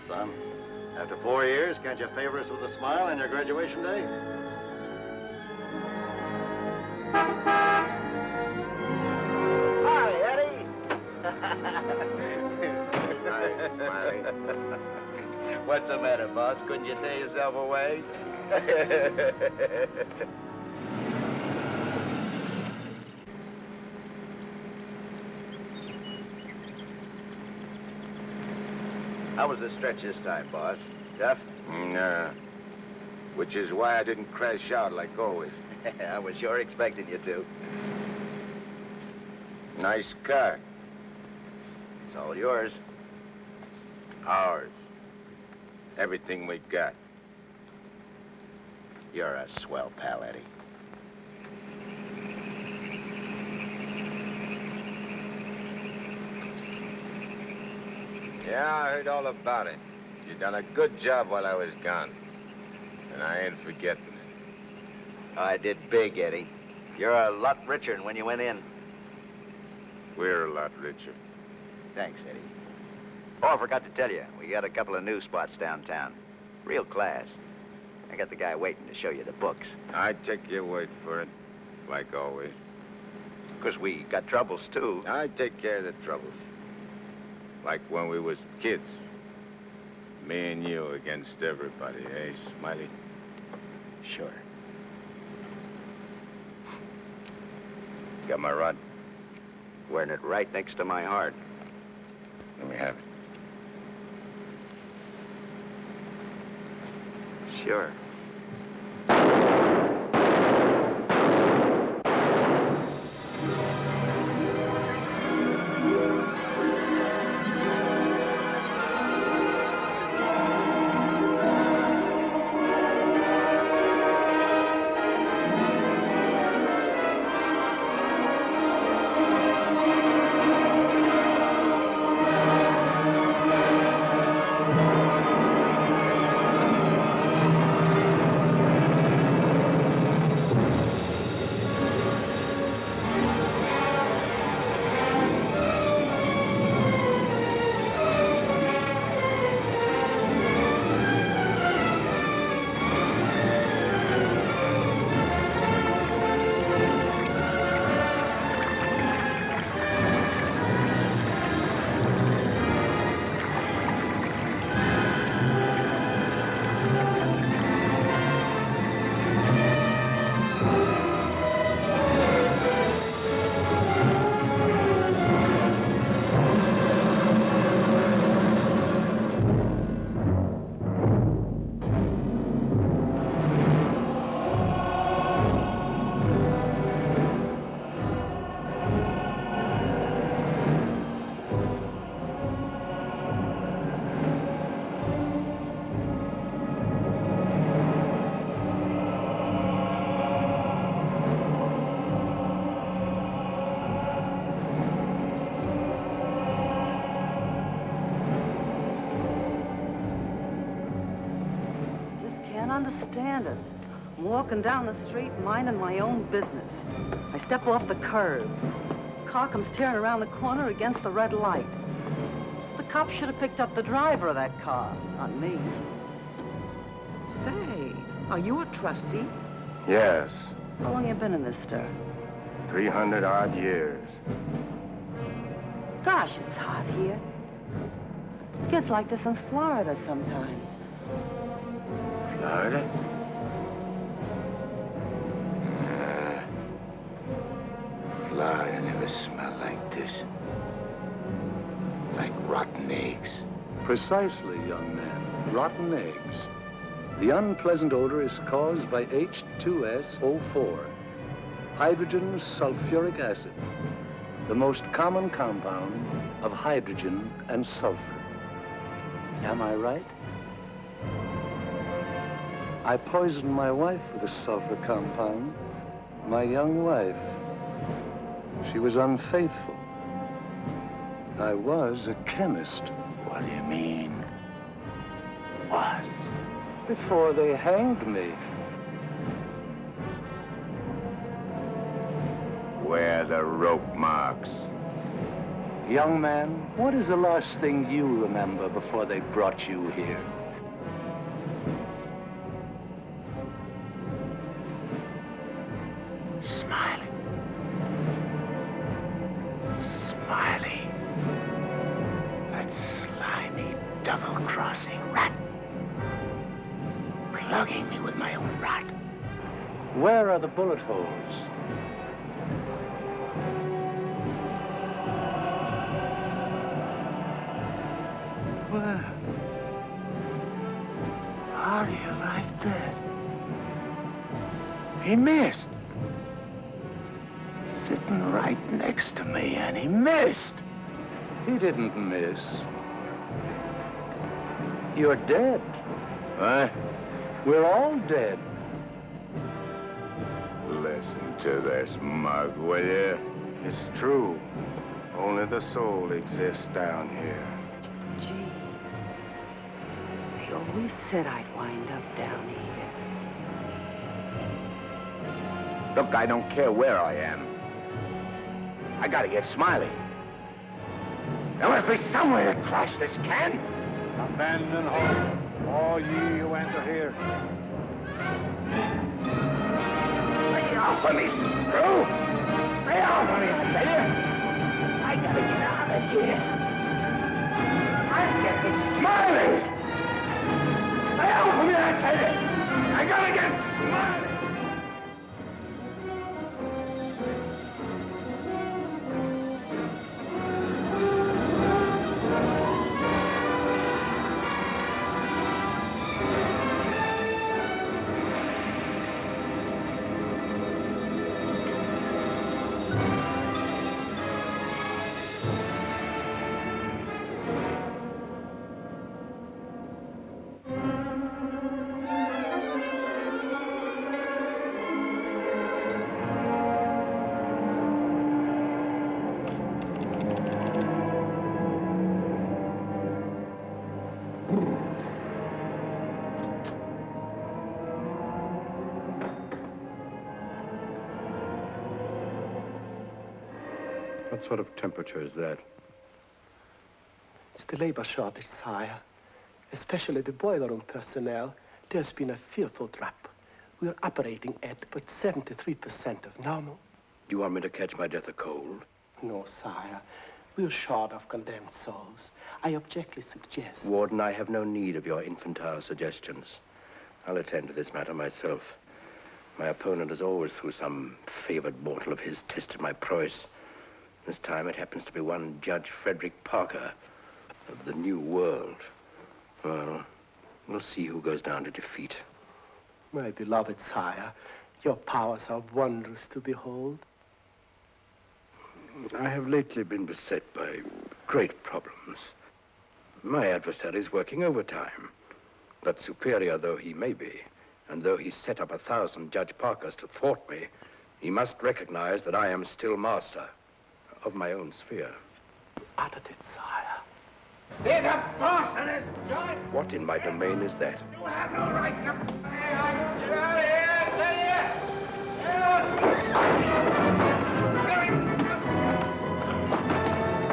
son. After 4 years, can't you favor us with a smile on your graduation day? Hi, Eddie. Hi, Smiley. What's the matter, boss? Couldn't you tear yourself away? How was the stretch this time, boss? Tough? Nah. Which is why I didn't crash out like always. I was sure expecting you to. Nice car. It's all yours. Ours. Everything we got. You're a swell pal, Eddie. Yeah, I heard all about it. You done a good job while I was gone. And I ain't forgetting it. I did big, Eddie. You're a lot richer than when you went in. We're a lot richer. Thanks, Eddie. Oh, I forgot to tell you, we got a couple of new spots downtown. Real class. I got the guy waiting to show you the books. I take your word for it, like always. Of course, we got troubles, too. I take care of the troubles. Like when we was kids. Me and you against everybody, eh, Smiley? Sure. Got my rod? Wearing it right next to my heart. Let me have it. Sure. Understand it. I'm walking down the street, minding my own business. I step off the curb. Car comes tearing around the corner against the red light. The cop should have picked up the driver of that car, not me. Say, are you a trustee? Yes. How long you been in this stir? 300-odd years. Gosh, it's hot here. It gets like this in Florida sometimes. Florida? Florida never smelled like this. Like rotten eggs. Precisely, young man. Rotten eggs. The unpleasant odor is caused by H2SO4, hydrogen sulfuric acid, the most common compound of hydrogen and sulfur. Am I right? I poisoned my wife with a sulfur compound. My young wife. She was unfaithful. I was a chemist. What do you mean? Was? Before they hanged me. Where are the rope marks? Young man, what is the last thing you remember before they brought you here? Smiley. Smiley. That slimy, double-crossing rat. Plugging me with my own rod. Where are the bullet holes? Well, how do you like that? He missed. Sitting right next to me, and he missed. He didn't miss. You're dead. What? We're all dead. Listen to this mug, will you? It's true. Only the soul exists down here. Gee, they always said I'd wind up down here. Look, I don't care where I am. I gotta get Smiley. There must be somewhere to crash this can. Abandon hope, all ye who enter here. Lay off of me, screw! Lay off of me, I tell you! I gotta get out of here. I'm getting Smiley! Lay off of me, I tell you! I gotta get Smiley! What sort of temperature is that? It's the labor shortage, sire. Especially the boiler room personnel. There's been a fearful drop. We're operating at but 73% of normal. You want me to catch my death of cold? No, sire. We're short of condemned souls. I objectly suggest... Warden, I have no need of your infantile suggestions. I'll attend to this matter myself. My opponent has always, through some favored mortal of his, tested my prowess. This time it happens to be one Judge Frederick Parker of the New World. Well, we'll see who goes down to defeat. My beloved sire, your powers are wondrous to behold. I have lately been beset by great problems. My adversary is working overtime. But superior though he may be, and though he set up 1,000 Judge Parkers to thwart me, he must recognize that I am still master of my own sphere. Uttered it, sire. See the boss in his joint? What in my domain is that? You have no right to... Get out of here, I tell you!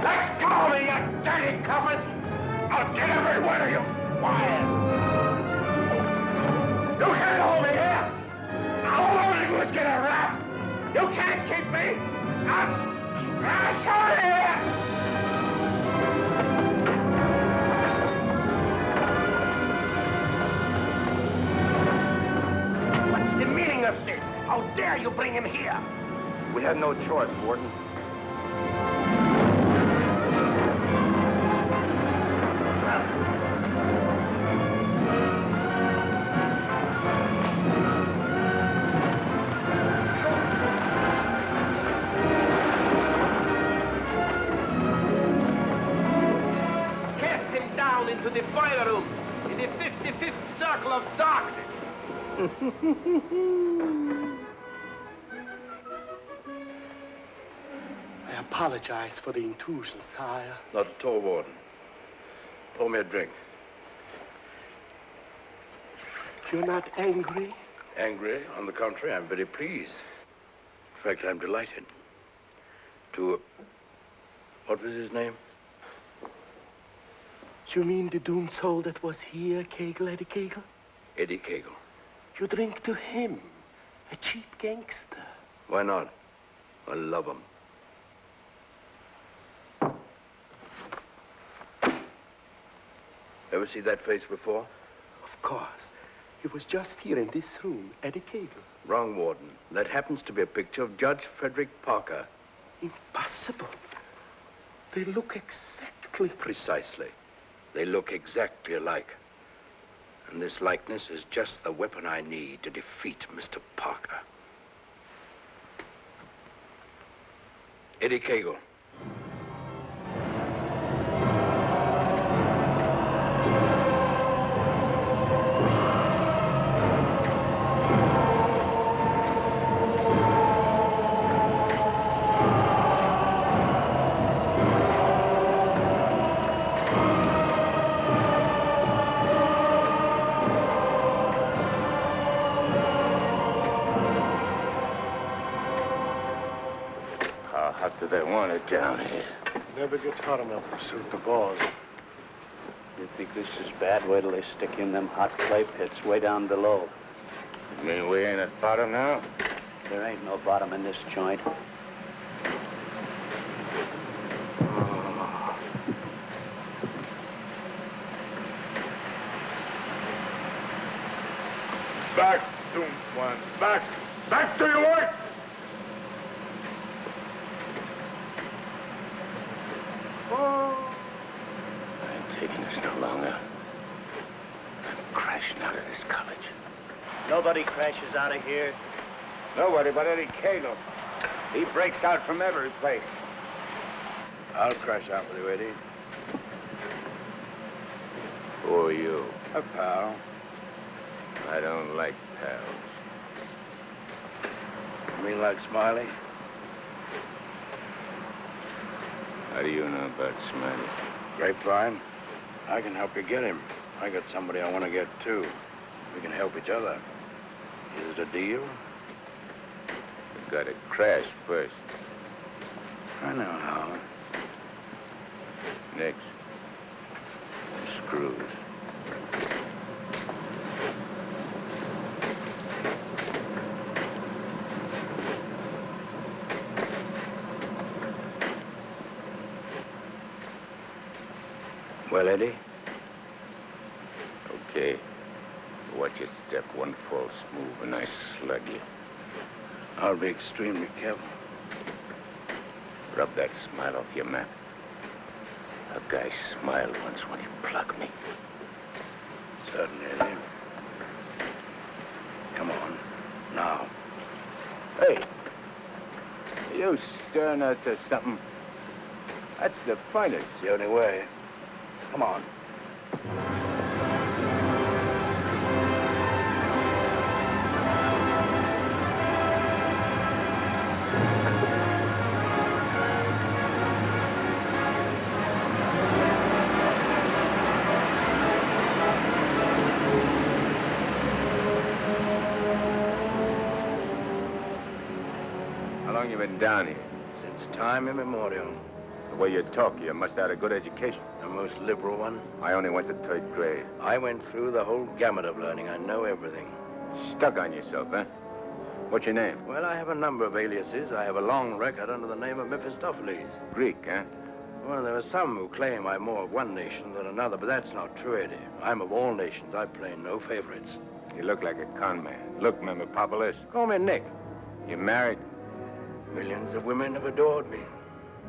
Let go of me, you dirty coppers! I'll get every one of you fired! You can't hold me here! All I want to do is get a rat! You can't keep me! I'm... out of here! What's the meaning of this? How dare you bring him here? We had no choice, Warden. Cast him down into the boiler room in the 55th circle of darkness. I apologize for the intrusion, sire. Not at all, Warden. Pour me a drink. You're not angry? Angry? On the contrary, I'm very pleased. In fact, I'm delighted to What was his name? You mean the doomed soul that was here, Kegel, Eddie Kegel? Eddie Kegel. You drink to him, a cheap gangster. Why not? I love him. Ever see that face before? Of course. He was just here in this room, Eddie Kegel. Wrong, Warden. That happens to be a picture of Judge Frederick Parker. Impossible. They look exactly... Precisely. They look exactly alike. And this likeness is just the weapon I need to defeat Mr. Parker. Eddie Kegel. How hot do they want it down here? Never gets hot enough to suit the boss. You think this is bad? Wait till they stick you in them hot clay pits way down below. You mean we ain't at bottom now? There ain't no bottom in this joint. Back, doomed one. Back! Back to your work! I ain't taking this no longer. I'm crashing out of this college. Nobody crashes out of here. Nobody but Eddie Kegel. He breaks out from every place. I'll crash out with you, Eddie. Who are you? A pal. I don't like pals. You mean like Smiley? How do you know about Smiley? Grapevine. I can help you get him. I got somebody I want to get, too. We can help each other. Is it a deal? You gotta crash first. I know how. Next. Screws. Well, Eddie? Okay. Watch your step. One false move and I slug you. I'll be extremely careful. Rub that smile off your map. A guy smiled once when he plugged me. Certainly, Eddie. Come on. Now. Hey! You stirring us to something? That's the finest. It's the only way. Come on. How long you been down here? Since time immemorial. The way you talk, you must have had a good education. The most liberal one. I only went to 3rd grade. I went through the whole gamut of learning. I know everything. Stuck on yourself, huh? What's your name? Well, I have a number of aliases. I have a long record under the name of Mephistopheles. Greek, huh? Well, there are some who claim I'm more of one nation than another, but that's not true, Eddie. I'm of all nations. I play no favorites. You look like a con man. Look, Memopopolis. Call me Nick. You married? Millions of women have adored me.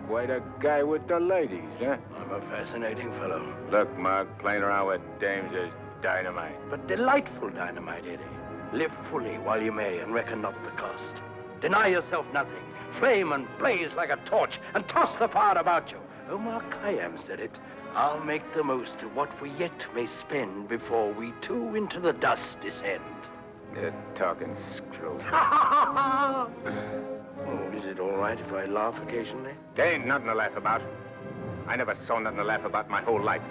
Quite a guy with the ladies, huh? I'm a fascinating fellow. Look, Mark, playing around with dames is dynamite. But delightful dynamite, Eddie. Live fully while you may and reckon not the cost. Deny yourself nothing. Flame and blaze like a torch and toss the fire about you. Omar Khayyam said it. I'll make the most of what we yet may spend before we too into the dust descend. You're talking screw. Oh, is it all right if I laugh occasionally? There ain't nothing to laugh about. I never saw nothing to laugh about my whole life.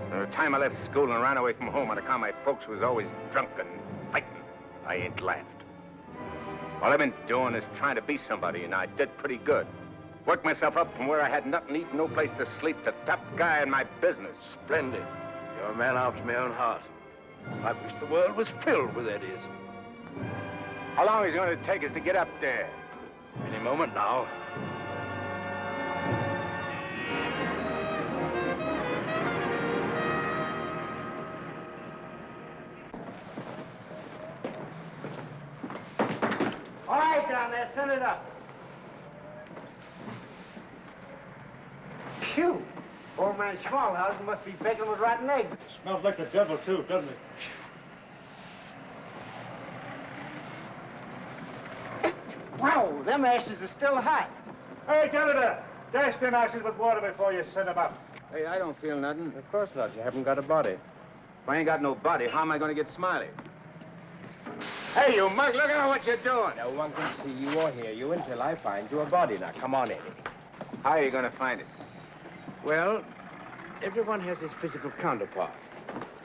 From the time I left school and ran away from home on account my folks was always drunk and fighting, I ain't laughed. All I've been doing is trying to be somebody, and I did pretty good. Worked myself up from where I had nothing to eat, no place to sleep, to top guy in my business. Splendid. You're a man after my own heart. I wish the world was filled with Eddies. How long is it going to take us to get up there? Any moment now. All right, down there, send it up. Phew. Old man Schmalhausen must be baking with rotten eggs. Smells like the devil, too, doesn't it? Wow, them ashes are still hot. Hey, janitor, dash them ashes with water before you send them up. Hey, I don't feel nothing. Of course not. You haven't got a body. If I ain't got no body, how am I going to get Smiley? Hey, you mug, look at what you're doing. No one can see you or hear you until I find you a body. Now, come on, Eddie. How are you going to find it? Well, everyone has his physical counterpart,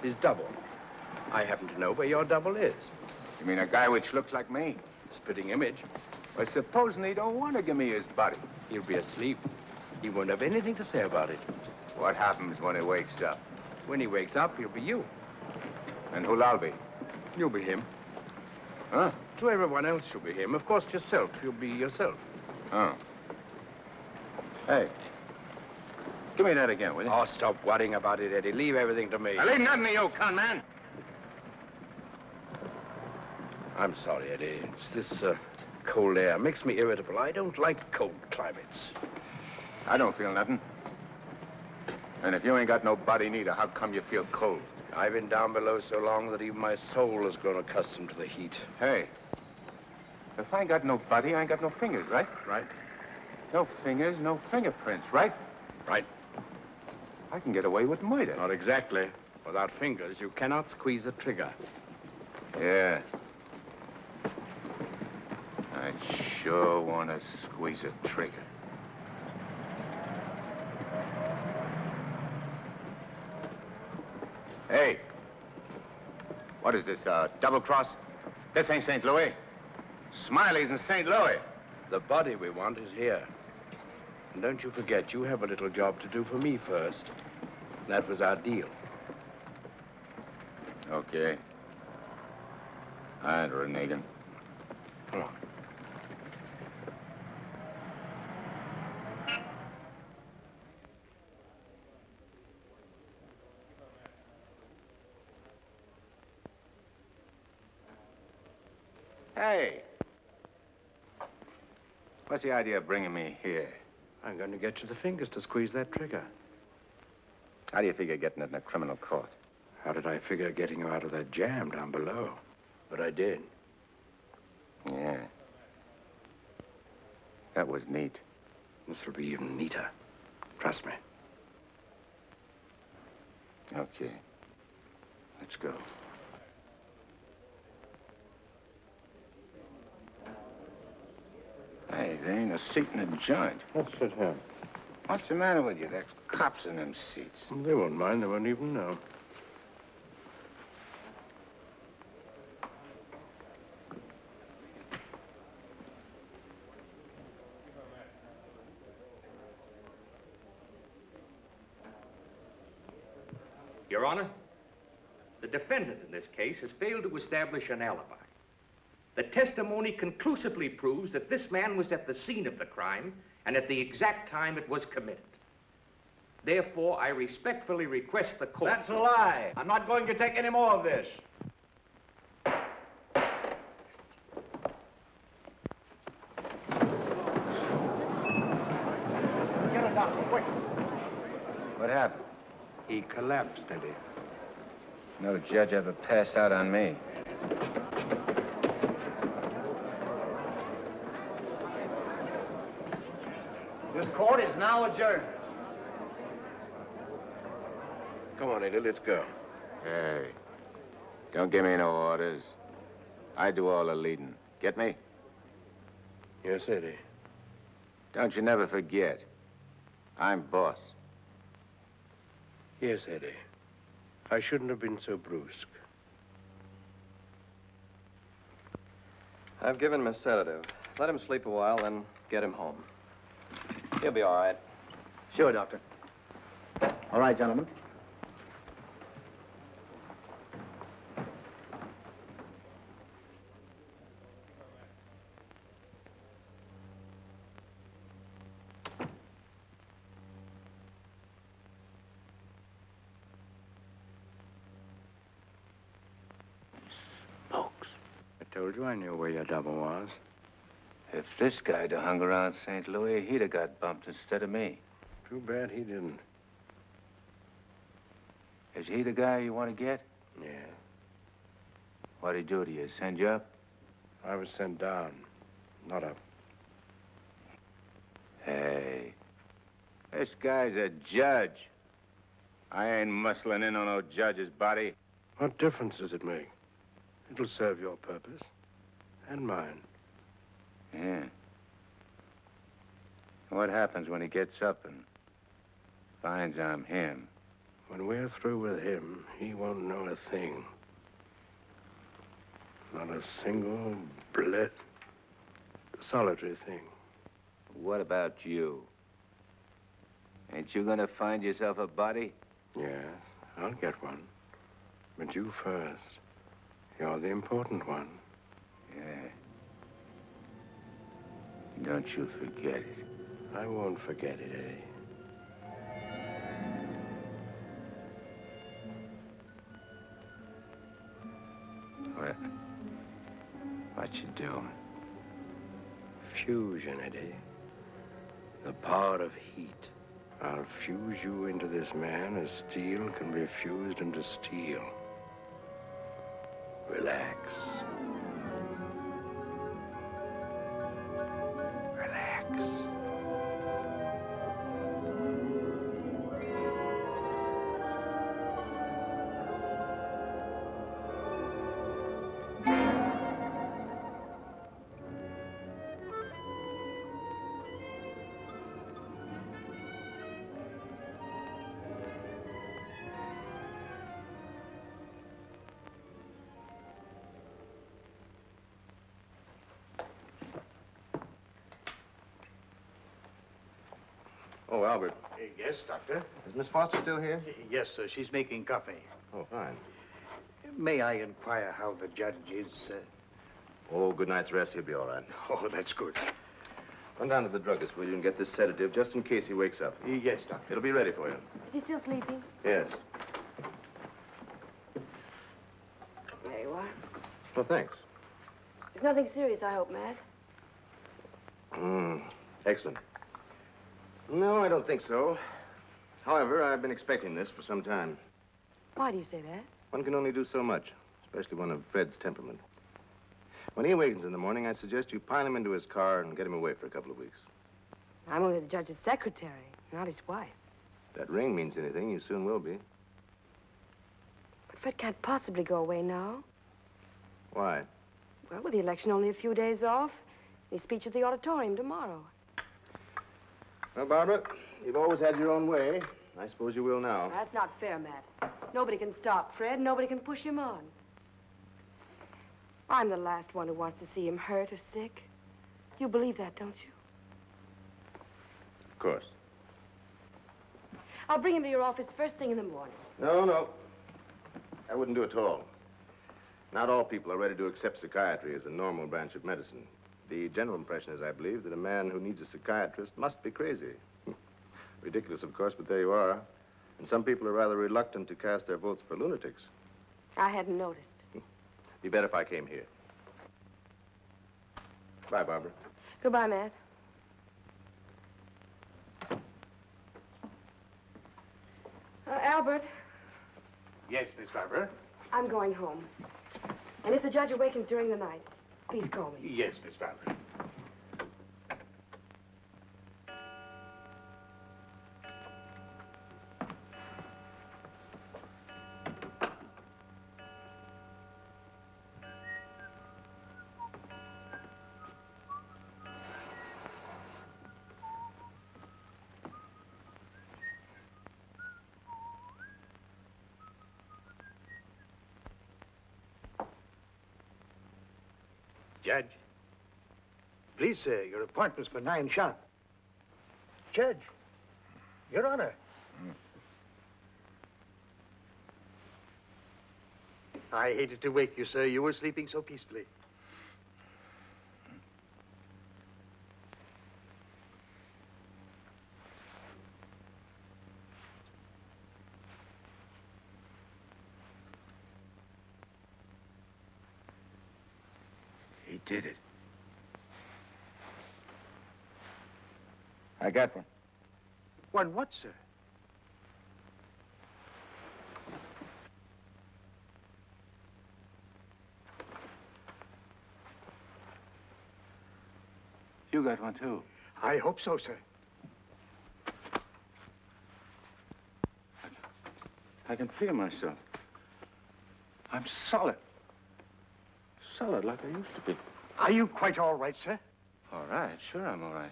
his double. I happen to know where your double is. You mean a guy which looks like me? Spitting image. Well, supposing he don't want to give me his body. He'll be asleep. He won't have anything to say about it. What happens when he wakes up? When he wakes up, he'll be you. And who'll I be? You'll be him. Huh? To everyone else, you'll be him. Of course, yourself. You'll be yourself. Oh. Hey. Give me that again, will you? Oh, stop worrying about it, Eddie. Leave everything to me. I leave nothing to you, con man. I'm sorry, Eddie. It's this cold air. Makes me irritable. I don't like cold climates. I don't feel nothing. And if you ain't got no body neither, how come you feel cold? I've been down below so long that even my soul has grown accustomed to the heat. Hey, if I ain't got no body, I ain't got no fingers, right? Right? No fingers, no fingerprints, right? Right. I can get away with murder. Not exactly. Without fingers, you cannot squeeze a trigger. Yeah. I sure want to squeeze a trigger. Hey. What is this, double cross? This ain't St. Louis. Smiley's in St. Louis. The body we want is here. And don't you forget, you have a little job to do for me first. That was our deal. Okay. All right, Renegan. Come on. Hey. What's the idea of bringing me here? I'm going to get you the fingers to squeeze that trigger. How do you figure getting it in a criminal court? How did I figure getting you out of that jam down below? But I did. Yeah. That was neat. This will be even neater. Trust me. Okay. Let's go. Hey, there ain't a seat in the joint. Let's sit here. What's the matter with you? There's cops in them seats. They won't mind. They won't even know. Your Honor, the defendant in this case has failed to establish an alibi. The testimony conclusively proves that this man was at the scene of the crime and at the exact time it was committed. Therefore, I respectfully request the court... That's a lie. I'm not going to take any more of this. Get a doctor, quick. What happened? He collapsed, Eddie. No judge ever passed out on me. This court is now adjourned. Come on, Eddie, let's go. Hey, don't give me no orders. I do all the leading. Get me? Yes, Eddie. Don't you never forget. I'm boss. Yes, Eddie. I shouldn't have been so brusque. I've given him a sedative. Let him sleep a while, then get him home. She'll be all right. Sure, Doctor. All right, gentlemen. I told you I knew where your double was. If this guy'd have hung around St. Louis, he'd have got bumped instead of me. Too bad he didn't. Is he the guy you want to get? Yeah. What'd he do to you? Send you up? I was sent down, not up. Hey, this guy's a judge. I ain't muscling in on no judge's body. What difference does it make? It'll serve your purpose. And mine. Yeah. What happens when he gets up and finds I'm him? When we're through with him, he won't know a thing. Not a single solitary thing. What about you? Ain't you gonna find yourself a body? Yes, I'll get one. But you first. You're the important one. Yeah. Don't you forget it. I won't forget it, Eddie. What you doing? Fusion, Eddie. The power of heat. I'll fuse you into this man as steel can be fused into steel. Relax. Relax. Oh, Albert. Yes, Doctor? Is Miss Foster still here? Yes, sir. She's making coffee. Oh, fine. May I inquire how the judge is? Oh, good night's rest. He'll be all right. Oh, that's good. Run down to the druggist, will you, and get this sedative just in case he wakes up. Yes, Doctor. It'll be ready for you. Is he still sleeping? Yes. There you are. Well, thanks. It's nothing serious, I hope, Matt. Excellent. No, I don't think so. However, I've been expecting this for some time. Why do you say that? One can only do so much, especially one of Fred's temperament. When he awakens in the morning, I suggest you pile him into his car and get him away for a couple of weeks. I'm only the judge's secretary, not his wife. If that ring means anything, you soon will be. But Fred can't possibly go away now. Why? Well, with the election only a few days off, his speech at the auditorium tomorrow. Well, Barbara, you've always had your own way. I suppose you will now. That's not fair, Matt. Nobody can stop Fred. Nobody can push him on. I'm the last one who wants to see him hurt or sick. You believe that, don't you? Of course. I'll bring him to your office first thing in the morning. No. I wouldn't do it at all. Not all people are ready to accept psychiatry as a normal branch of medicine. The general impression is, I believe, that a man who needs a psychiatrist must be crazy. Ridiculous, of course, but there you are. And some people are rather reluctant to cast their votes for lunatics. I hadn't noticed. Be better if I came here. Bye, Barbara. Goodbye, Matt. Albert. Yes, Miss Barbara? I'm going home. And if the judge awakens during the night, please call me. Yes, Miss Barbara. Judge, please, sir, your appointment's for 9 sharp. Judge. Your Honor. I hated to wake you, sir. You were sleeping so peacefully. He did it. I got one. One what, sir? You got one, too. I hope so, sir. I can feel myself. I'm solid. Solid like I used to be. Are you quite all right, sir? All right, sure I'm all right.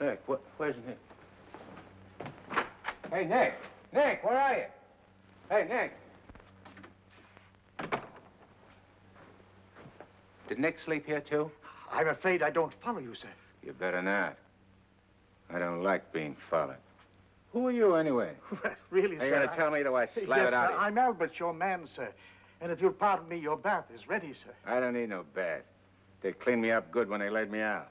Nick, where's Nick? Hey, Nick! Nick, where are you? Hey, Nick! Did Nick sleep here, too? I'm afraid I don't follow you, sir. You better not. I don't like being followed. Who are you, anyway? Really, Are sir? you going to tell me till I slap yes, it out sir. of you? I'm Albert, your man, sir. And if you'll pardon me, your bath is ready, sir. I don't need no bath. They cleaned me up good when they laid me out.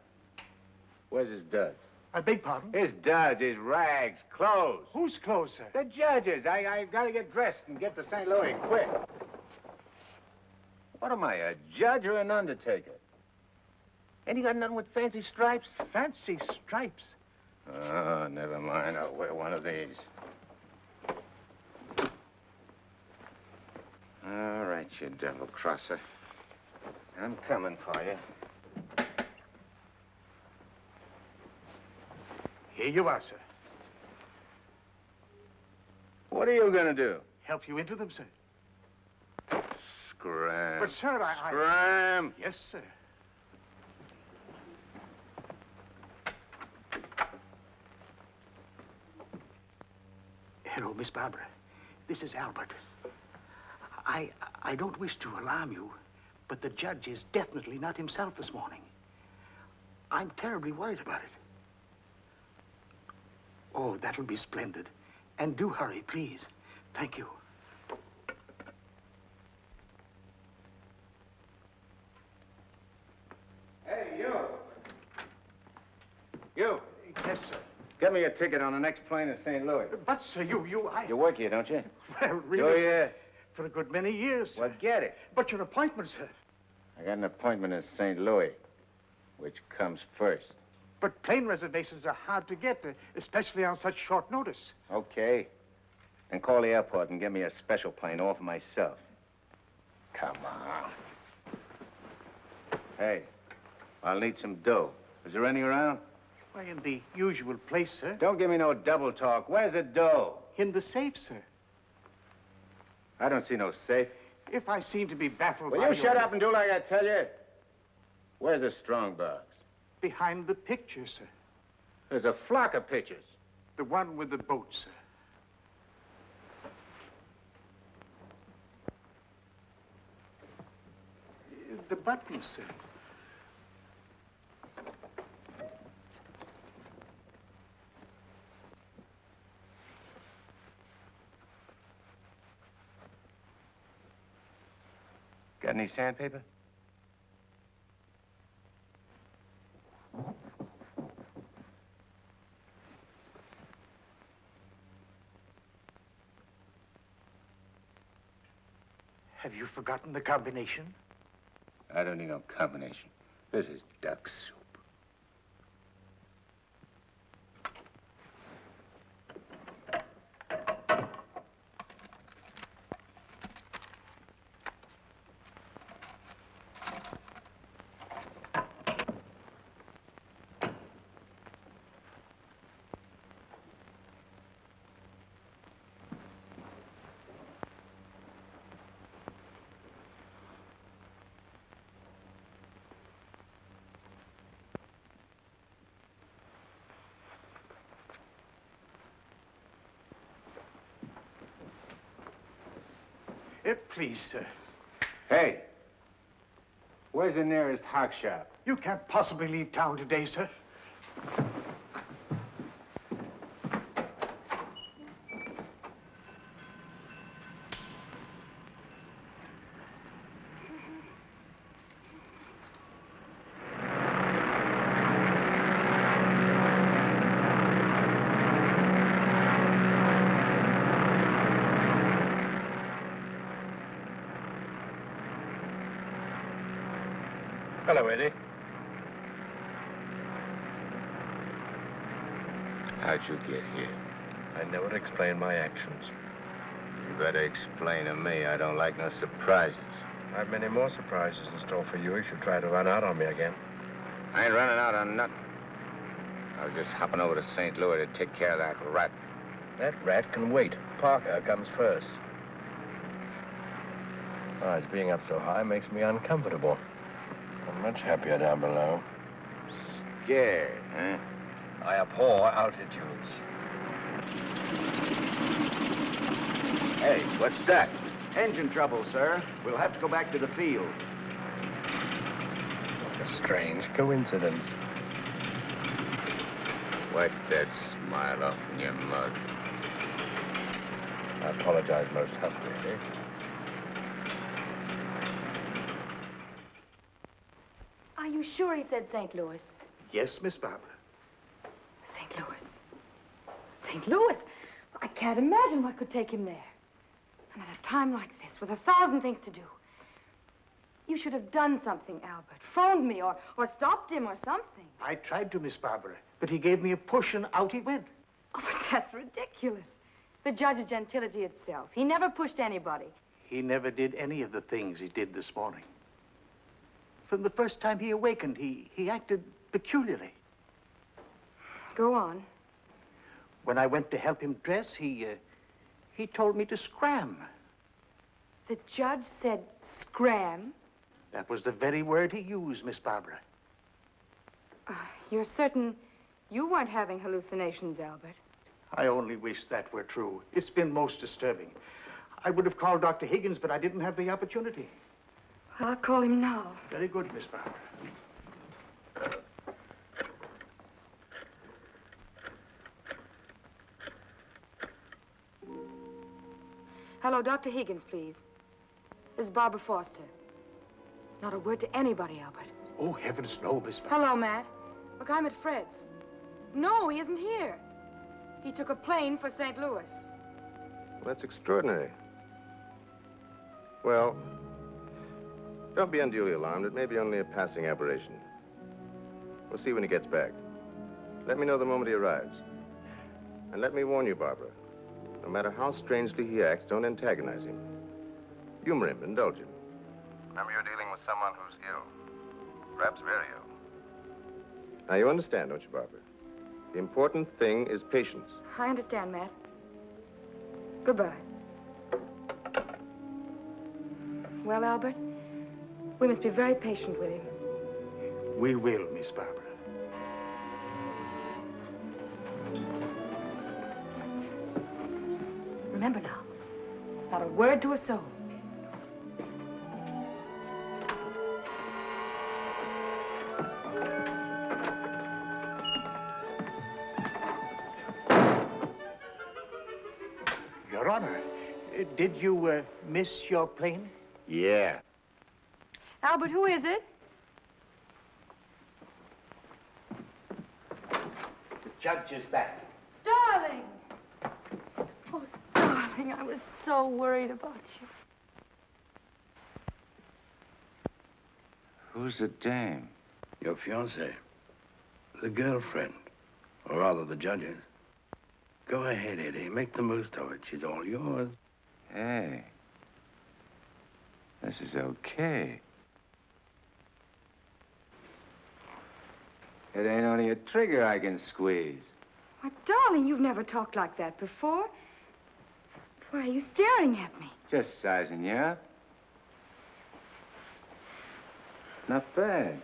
Where's his duds? I beg pardon? His duds, his rags, clothes. Whose clothes, sir? The judge's. I got to get dressed and get to St. Louis quick. What am I, a judge or an undertaker? Ain't you got nothing with fancy stripes? Fancy stripes? Oh, never mind. I'll wear one of these. All right, you devil crosser. I'm coming for you. Here you are, sir. What are you going to do? Help you into them, sir. Scram. But, sir, Scram. Yes, sir. Hello, Miss Barbara. This is Albert. I don't wish to alarm you, but the judge is definitely not himself this morning. I'm terribly worried about it. Oh, that'll be splendid. And do hurry, please. Thank you. Hey, you. You. Yes, sir. Get me a ticket on the next plane to St. Louis. But, sir, You work here, don't you? Well, really, Do you? for a good many years, sir. Well, get it. But your appointment, sir. I got an appointment in St. Louis. Which comes first? But plane reservations are hard to get, especially on such short notice. Okay. And call the airport and get me a special plane all for myself. Come on. Hey, I'll need some dough. Is there any around? Why, in the usual place, sir. Don't give me no double talk. Where's the dough? In the safe, sir. I don't see no safe. If I seem to be baffled Will by you shut up and do like I tell you? Where's the strong box? Behind the picture, sir. There's a flock of pictures. The one with the boat, sir. The button, sir. Got any sandpaper? Have you forgotten the combination? I don't need no combination. This is duck soup. Please, sir. Hey, where's the nearest hock shop? You can't possibly leave town today, sir. Hello, Eddie. How'd you get here? I never explain my actions. You better explain to me. I don't like no surprises. I have many more surprises in store for you if you try to run out on me again. I ain't running out on nothing. I was just hopping over to St. Louis to take care of that rat. That rat can wait. Parker comes first. Besides, being up so high makes me uncomfortable. I'm much happier down below. Scared, huh? I abhor altitudes. Hey, what's that? Engine trouble, sir. We'll have to go back to the field. What a strange coincidence. Wipe that smile off in your mug. I apologize most humbly, Eddie. Are you sure he said St. Louis? Yes, Miss Barbara. St. Louis. St. Louis? I can't imagine what could take him there. And at a time like this, with 1,000 things to do. You should have done something, Albert. Phoned me or stopped him or something. I tried to, Miss Barbara, but he gave me a push and out he went. Oh, but that's ridiculous. The judge is gentility itself. He never pushed anybody. He never did any of the things he did this morning. From the first time he awakened, he acted peculiarly. Go on. When I went to help him dress, he told me to scram. The judge said scram? That was the very word he used, Miss Barbara. You're certain you weren't having hallucinations, Albert? I only wish that were true. It's been most disturbing. I would have called Dr. Higgins, but I didn't have the opportunity. I'll call him now. Very good, Miss Barbara. Hello, Dr. Higgins, please. This is Barbara Foster. Not a word to anybody, Albert. Oh, heavens, no, Miss Barbara. Hello, Matt. Look, I'm at Fred's. No, he isn't here. He took a plane for St. Louis. Well, that's extraordinary. Well, don't be unduly alarmed. It may be only a passing aberration. We'll see when he gets back. Let me know the moment he arrives. And let me warn you, Barbara, no matter how strangely he acts, don't antagonize him. Humor him, indulge him. Remember, you're dealing with someone who's ill. Perhaps very ill. Now, you understand, don't you, Barbara? The important thing is patience. I understand, Matt. Goodbye. Well, Albert, we must be very patient with him. We will, Miss Barbara. Remember now, not a word to a soul. Your Honor, did you miss your plane? Yeah. Albert, who is it? The judge is back. Darling! Oh, darling, I was so worried about you. Who's the dame? Your fiancée. The girlfriend. Or rather, the judge's. Go ahead, Eddie. Make the most of it. She's all yours. Hey. This is okay. It ain't only a trigger I can squeeze. Why, darling, you've never talked like that before. Why are you staring at me? Just sizing you up. Not bad.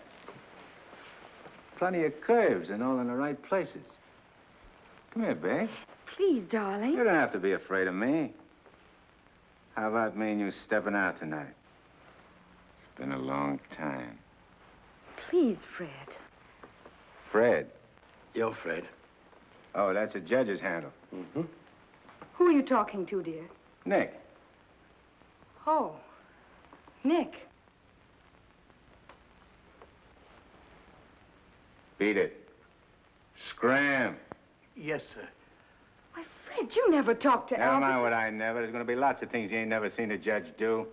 Plenty of curves and all in the right places. Come here, babe. Please, darling. You don't have to be afraid of me. How about me and you stepping out tonight? It's been a long time. Please, Fred. Fred? You're Fred. Oh, that's a judge's handle. Mm-hmm. Who are you talking to, dear? Nick. Oh, Nick. Beat it. Scram. Yes, sir. Why, Fred, you never talked to Never Albert. mind what I never. There's going to be lots of things you ain't never seen a judge do.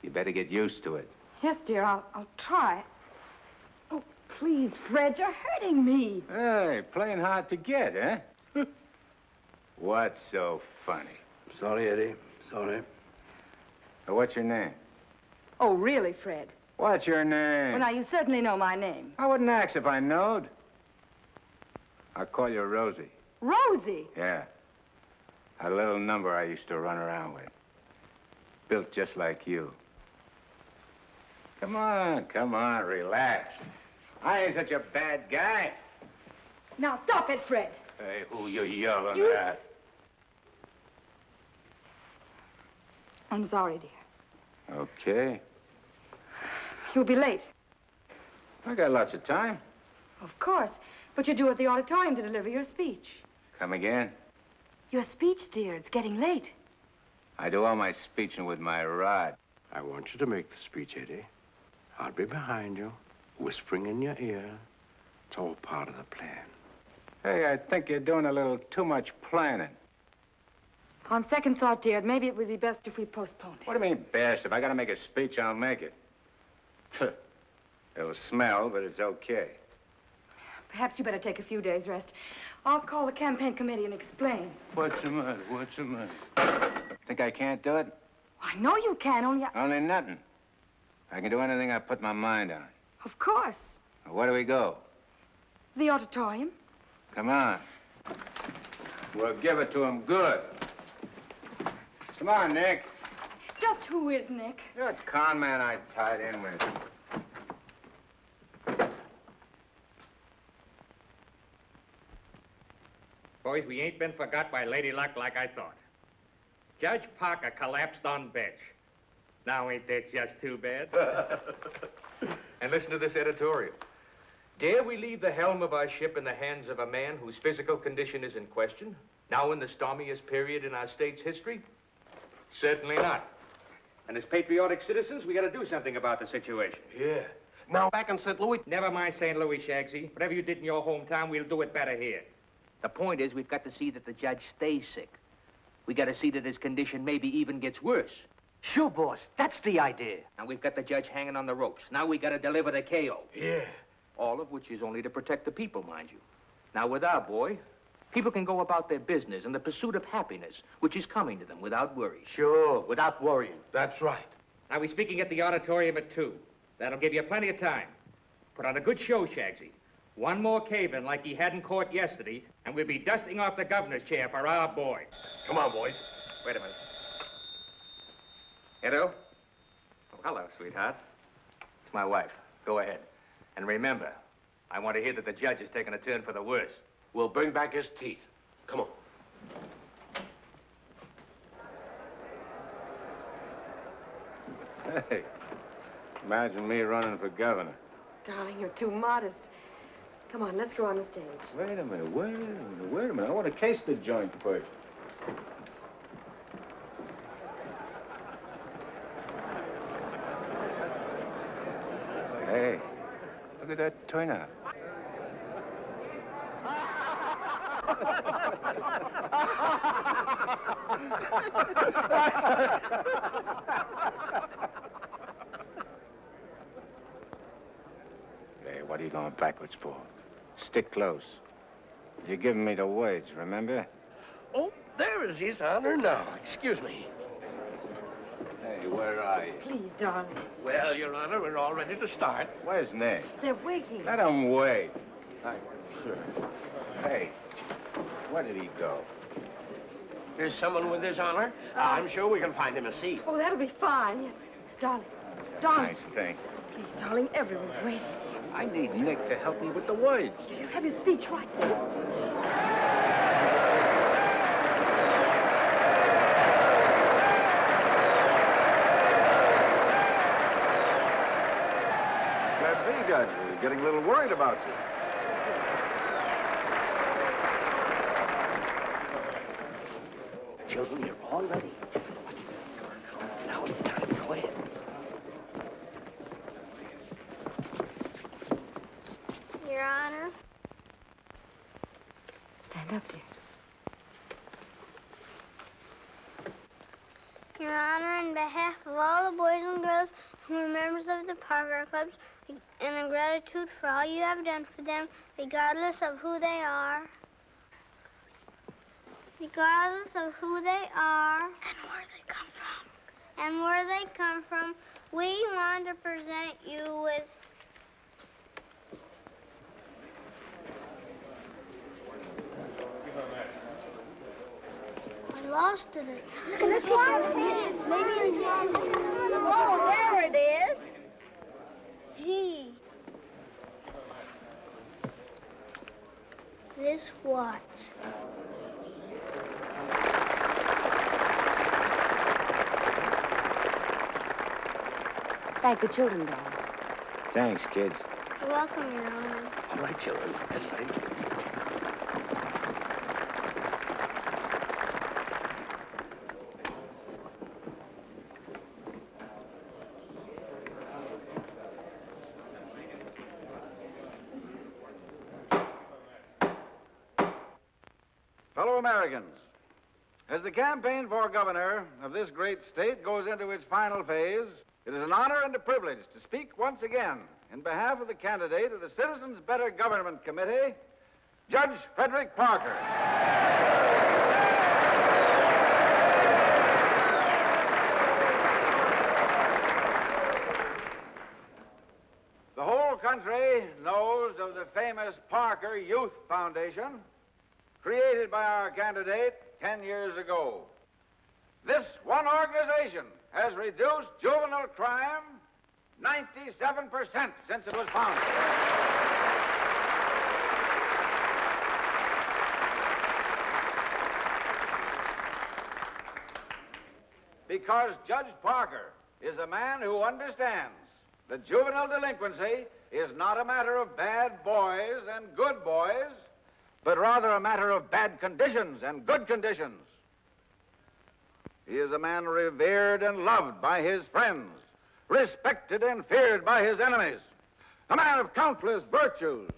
You better get used to it. Yes, dear, I'll try. Oh, please, Fred, you're hurting me. Hey, playing hard to get, eh? What's so funny? Sorry, Eddie. Sorry. What's your name? Oh, really, Fred? What's your name? Well, now, you certainly know my name. I wouldn't ask if I knowed. I'll call you Rosie. Rosie? Yeah. A little number I used to run around with. Built just like you. Come on, relax. I ain't such a bad guy. Now, stop it, Fred. Hey, who you yelling at? I'm sorry, dear. Okay. You'll be late. I got lots of time. Of course. But you're due at the auditorium to deliver your speech. Come again? Your speech, dear. It's getting late. I do all my speeching with my rod. I want you to make the speech, Eddie. I'll be behind you, whispering in your ear. It's all part of the plan. Hey, I think you're doing a little too much planning. On second thought, dear, maybe it would be best if we postponed it. What do you mean, best? If I gotta make a speech, I'll make it. It'll smell, but it's okay. Perhaps you better take a few days' rest. I'll call the campaign committee and explain. What's the matter? What's the matter? Think I can't do it? I know you can, Only nothing. I can do anything I put my mind on. Of course. Now, where do we go? The auditorium. Come on. We'll give it to him good. Come on, Nick. Just who is Nick? You're a con man I tied in with. Boys, we ain't been forgot by Lady Luck like I thought. Judge Parker collapsed on bench. Now ain't that just too bad? And listen to this editorial. Dare we leave the helm of our ship in the hands of a man whose physical condition is in question, now in the stormiest period in our state's history? Certainly not. And as patriotic citizens, we gotta do something about the situation. Yeah. Now, back in St. Louis... Never mind St. Louis, Shagsy. Whatever you did in your hometown, we'll do it better here. The point is, we've got to see that the judge stays sick. We got to see that his condition maybe even gets worse. Sure, boss. That's the idea. And we've got the judge hanging on the ropes. Now we got to deliver the KO. Yeah. All of which is only to protect the people, mind you. Now, with our boy, people can go about their business in the pursuit of happiness, which is coming to them without worry. Sure, without worrying. That's right. Now, we're speaking at the auditorium at 2. That'll give you plenty of time. Put on a good show, Shagsy. One more cave-in like he had in court yesterday, and we'll be dusting off the governor's chair for our boy. Come on, boys. Wait a minute. Hello? Oh, hello, sweetheart. It's my wife. Go ahead. And remember, I want to hear that the judge is taking a turn for the worse. We'll bring back his teeth. Come on. Hey, imagine me running for governor. Darling, you're too modest. Come on, let's go on the stage. Wait a minute. I want to case the joint first. Hey, look at that turnout. Hey, what are you going backwards for? Stick close. You're giving me the words, remember? Oh, there is his honor now. Excuse me. Hey, where are you? Please, darling. Well, Your Honor, we're all ready to start. Where's Nick? They're waiting. Let him wait. Sure. Hey, where did he go? There's someone with his honor. I'm sure we can find him a seat. Oh, that'll be fine. Yes. Darling. Darling. Nice thing. Please, darling, everyone's waiting. I need Nick to help me with the words. You have your speech right now. See, Judge, we're getting a little worried about you. Children, you're all ready. Now it's time to go in. Your Honor. Stand up, dear. Your Honor, on behalf of all the boys and girls We're members of the Parker Clubs, and in gratitude for all you have done for them, regardless of who they are. Regardless of who they are. And where they come from. And where they come from, we want to present you with... I lost it. Look at this one. Maybe it's one. Oh, there it is. Gee. This what? Thank the children, Dad. Thanks, kids. You're welcome, Your Honor. All right, children. All right. Fellow Americans, as the campaign for governor of this great state goes into its final phase, it is an honor and a privilege to speak once again in behalf of the candidate of the Citizens Better Government Committee, Judge Frederick Parker. The whole country knows of the famous Parker Youth Foundation, created by our candidate 10 years ago. This one organization has reduced juvenile crime 97% since it was founded. Because Judge Parker is a man who understands that juvenile delinquency is not a matter of bad boys and good boys, but rather a matter of bad conditions and good conditions. He is a man revered and loved by his friends, respected and feared by his enemies, a man of countless virtues.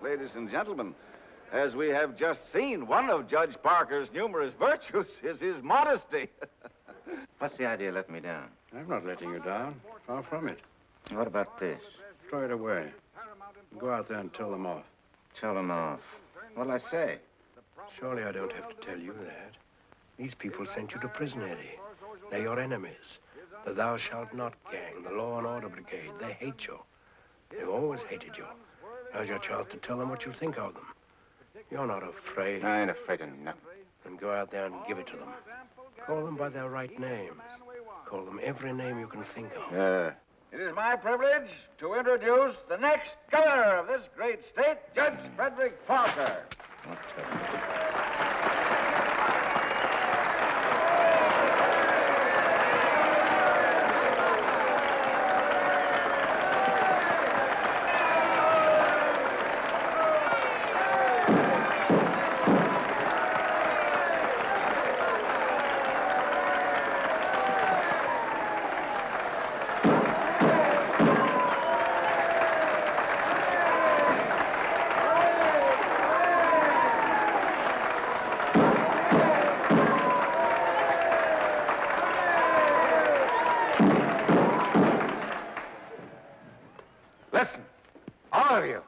Ladies and gentlemen, as we have just seen, one of Judge Parker's numerous virtues is his modesty. What's the idea of letting me down? I'm not letting you down. Far from it. What about this? Throw it away. Go out there and tell them off. Tell them off. What'll I say? Surely I don't have to tell you that. These people sent you to prison, Eddie. They're your enemies. The Thou Shalt Not gang, the Law and Order Brigade. They hate you. They've always hated you. Now's your chance to tell them what you think of them. You're not afraid. I ain't afraid of nothing. Then go out there and give it to them. Call them by their right names. Call them every name you can think of. It is my privilege to introduce the next governor of this great state, Judge Frederick Parker. Listen, all of you.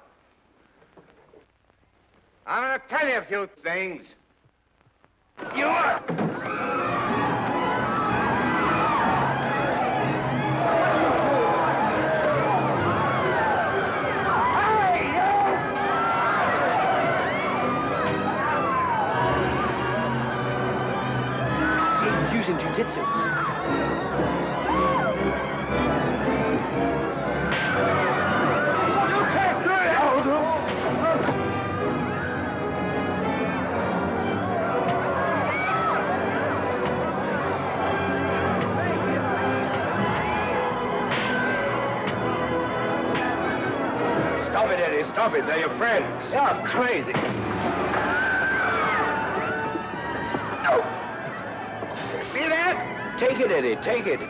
I'm going to tell you a few things. You are... He's using jiu-jitsu. Stop it, Eddie. Stop it. They're your friends. You're crazy. See that? Take it, Eddie. Take it.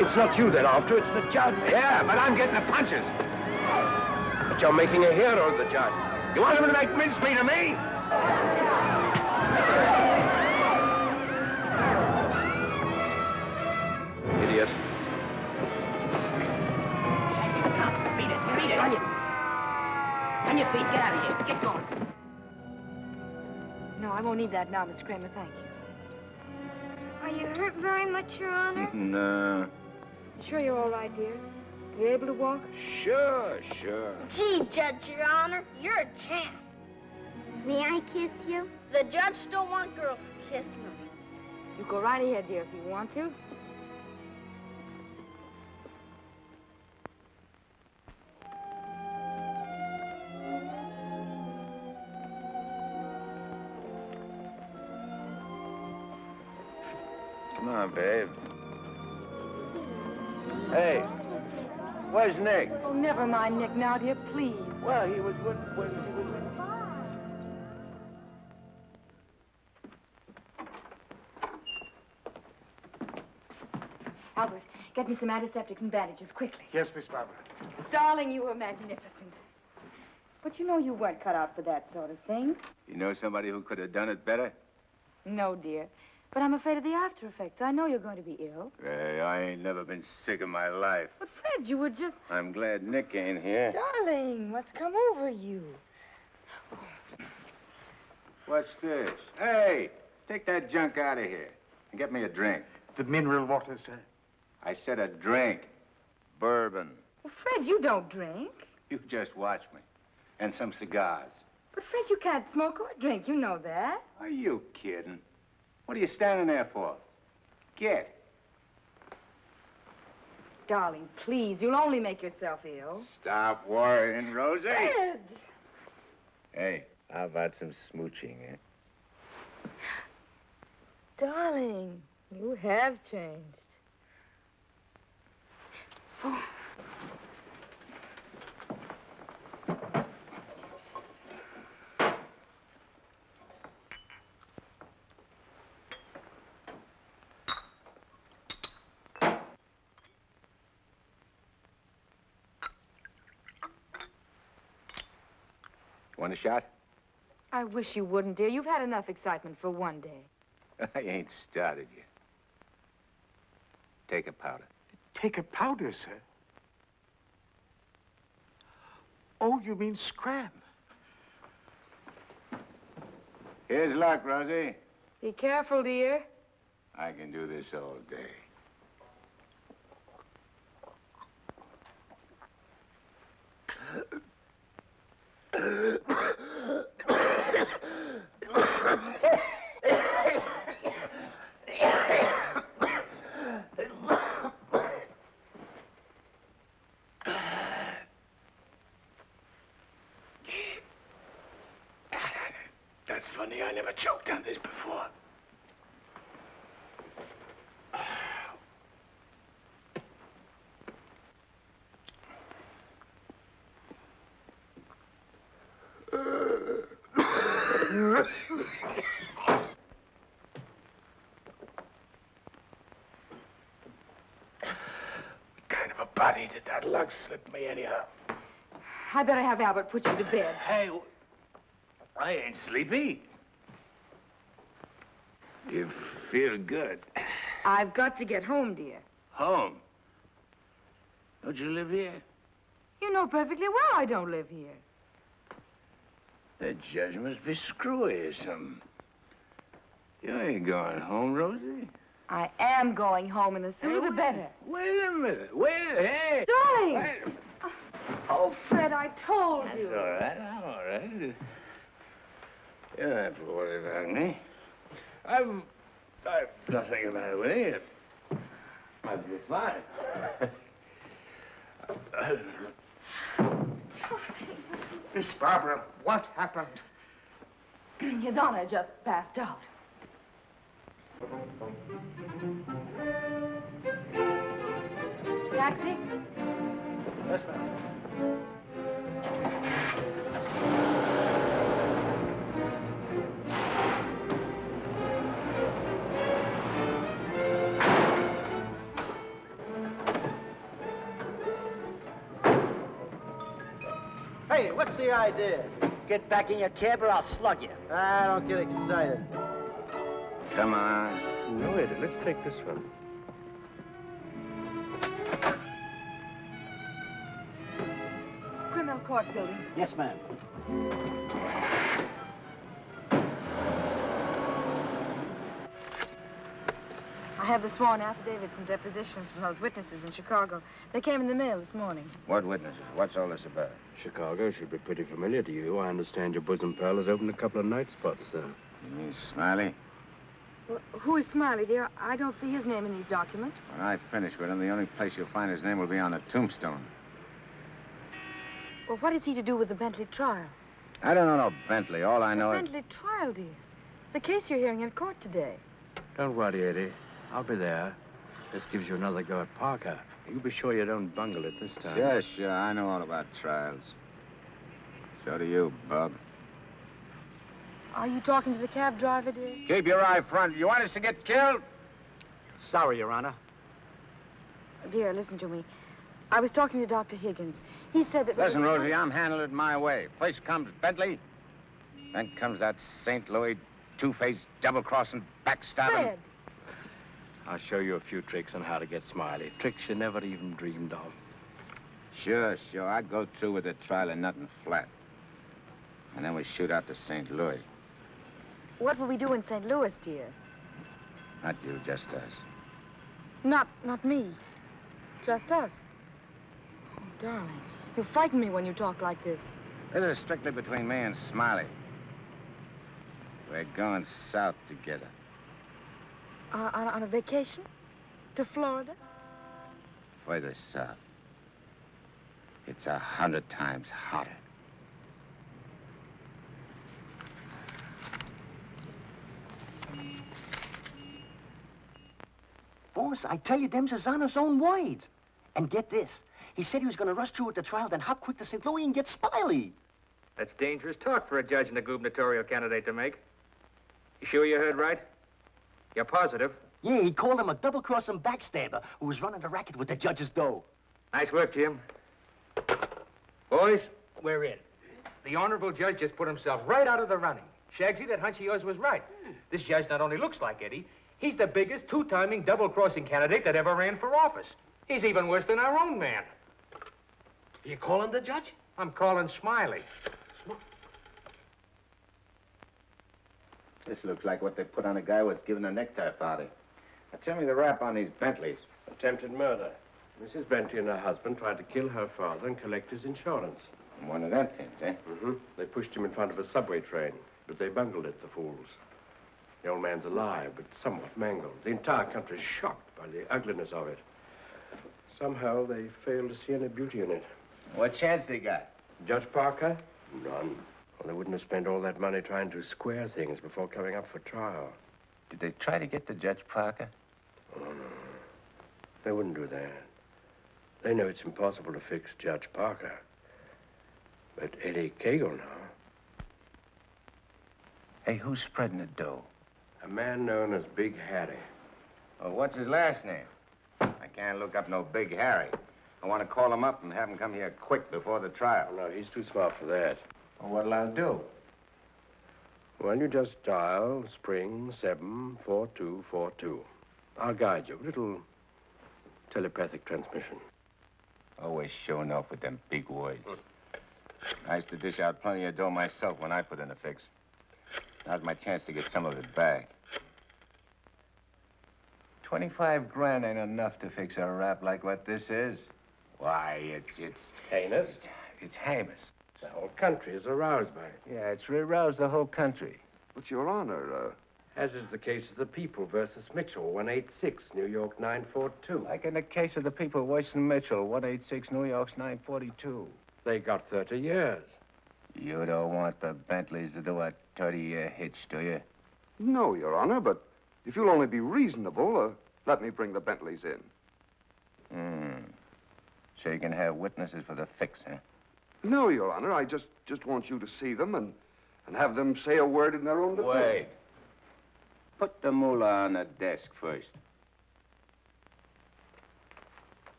It's not you they're after. It's the judge. Yeah, but I'm getting the punches. But you're making a hero of the judge. You want him to make mincemeat of me? Idiot. Beat it. Beat it. On your feet. Get out of here. Get going. No, I won't need that now, Mr. Kramer. Thank you. Are you hurt very much, Your Honor? No. Sure you're all right, dear? You able to walk? Sure. Gee, Judge, Your Honor, you're a champ. May I kiss you? The judge don't want girls to kiss him. You go right ahead, dear, if you want to. Come on, babe. Hey, where's Nick? Oh, never mind Nick now, dear, please. Well, he was with... Albert, get me some antiseptic and bandages, quickly. Yes, Miss Barbara. Darling, you were magnificent. But you know you weren't cut out for that sort of thing. You know somebody who could have done it better? No, dear. But I'm afraid of the after effects. I know you're going to be ill. Hey, I ain't never been sick in my life. But, Fred, you were just... I'm glad Nick ain't here. Darling, what's come over you? What's this? Hey, take that junk out of here and get me a drink. The mineral water, sir. I said a drink. Bourbon. Well, Fred, you don't drink. You just watch me. And some cigars. But, Fred, you can't smoke or drink. You know that. Are you kidding? What are you standing there for? Get. Darling, please. You'll only make yourself ill. Stop worrying, Rosie. Fred! Hey, how about some smooching, eh? Darling, you have changed. Oh. Want a shot? I wish you wouldn't, dear. You've had enough excitement for one day. I ain't started yet. Take a powder. Take a powder, sir? Oh, you mean scram? Here's luck, Rosie. Be careful, dear. I can do this all day. That's funny. I never choked on this before. What kind of a body did that lug slip me anyhow? I better have Albert put you to bed. Hey, I ain't sleepy. You feel good. I've got to get home, dear. Home? Don't you live here? You know perfectly well I don't live here. The judge must be screwy or something. You ain't going home, Rosie. I am going home, and the sooner the better. Wait a minute. Hey. Darling! Wait a minute. Oh, Fred, I told you. That's all right. I'm all right. You don't have to worry about me. I've nothing the matter with me. I'll be fine. Miss Barbara, what happened? His Honor just passed out. Taxi? Yes, ma'am. Hey, what's the idea? Get back in your cab or I'll slug you. I don't get excited. Come on. No, Eddie, let's take this one. Criminal court building. Yes, ma'am. I have the sworn affidavits and depositions from those witnesses in Chicago. They came in the mail this morning. What witnesses? What's all this about? Chicago should be pretty familiar to you. I understand your bosom pal has opened a couple of night spots there. You mean Smiley? Well, who is Smiley, dear? I don't see his name in these documents. When I finish with him, the only place you'll find his name will be on the tombstone. Well, what is he to do with the Bentley trial? I don't know no Bentley. All I know is... Bentley trial, dear. The case you're hearing in court today. Don't worry, Eddie. I'll be there. This gives you another go at Parker. You be sure you don't bungle it this time. Sure. I know all about trials. So do you, Bub. Are you talking to the cab driver, dear? Keep your eye front. You want us to get killed? Sorry, Your Honor. Dear, listen to me. I was talking to Dr. Higgins. He said that... Listen, Rosie, I'm handling it my way. First comes Bentley. Then comes that St. Louis two-faced, double-crossing, backstabbing... Fred! I'll show you a few tricks on how to get Smiley. Tricks you never even dreamed of. Sure. I'd go through with the trial and nothing flat. And then we shoot out to St. Louis. What will we do in St. Louis, dear? Not you, just us. Not me. Just us. Oh, darling, you frighten me when you talk like this. This is strictly between me and Smiley. We're going south together. On a vacation? To Florida? Further south. It's 100 times hotter. Boss, I tell you, them's his honor's own words. And get this. He said he was going to rush through with the trial, then hop quick to St. Louis and get Smiley. That's dangerous talk for a judge and a gubernatorial candidate to make. You sure you heard right? You're positive? Yeah, he called him a double-crossing backstabber who was running the racket with the judge's dough. Nice work, Jim. Boys, we're in. The honorable judge just put himself right out of the running. Shagsy, that hunch of yours was right. This judge not only looks like Eddie, he's the biggest two-timing double-crossing candidate that ever ran for office. He's even worse than our own man. You calling the judge? I'm calling Smiley. This looks like what they put on a guy who was giving a necktie party. Now, tell me the rap on these Bentleys. Attempted murder. Mrs. Bentley and her husband tried to kill her father and collect his insurance. One of them things, eh? Mm-hmm. They pushed him in front of a subway train, but they bungled it, the fools. The old man's alive, but somewhat mangled. The entire country's shocked by the ugliness of it. Somehow they failed to see any beauty in it. What chance they got? Judge Parker? None. Well, they wouldn't have spent all that money trying to square things before coming up for trial. Did they try to get to Judge Parker? Oh, no. They wouldn't do that. They know it's impossible to fix Judge Parker. But Eddie Cagle now. Hey, who's spreading the dough? A man known as Big Harry. Well, what's his last name? I can't look up no Big Harry. I want to call him up and have him come here quick before the trial. No, he's too smart for that. Well, what'll I do? Well, you just dial spring 74242. I'll guide you. Little telepathic transmission. Always showing off with them big words. I used to dish out plenty of dough myself when I put in a fix. Now's my chance to get some of it back. 25 grand ain't enough to fix a rap like what this is. Why, it's... Heinous? It's heinous. The whole country is aroused by it. Yeah, it's aroused the whole country. But, Your Honor, As is the case of the People versus Mitchell, 186, New York 942. Like in the case of the People, Weston Mitchell, 186, New York's 942. They got 30 years. You don't want the Bentleys to do a 30-year hitch, do you? no, Your Honor, but if you'll only be reasonable, let me bring the Bentleys in. So you can have witnesses for the fix, huh? No, Your Honor, I just want you to see them and have them say a word in their own defense. Wait. Put the moolah on the desk first.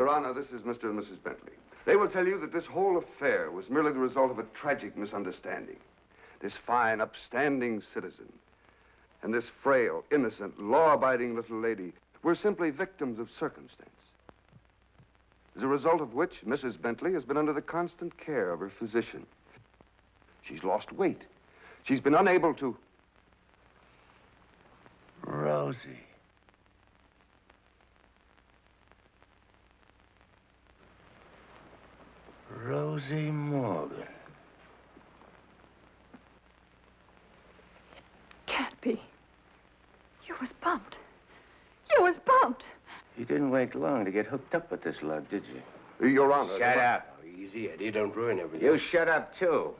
Your Honor, this is Mr. and Mrs. Bentley. They will tell you that this whole affair was merely the result of a tragic misunderstanding. This fine, upstanding citizen and this frail, innocent, law-abiding little lady were simply victims of circumstance. As a result of which, Mrs. Bentley has been under the constant care of her physician. She's lost weight. She's been unable to... Rosie. Rosie Morgan. Can't be. You was bumped. You was bumped. You didn't wait long to get hooked up with this lug, did you? Your Honor. Shut up. Oh, easy, Eddie. Don't ruin everything. You shut up, too.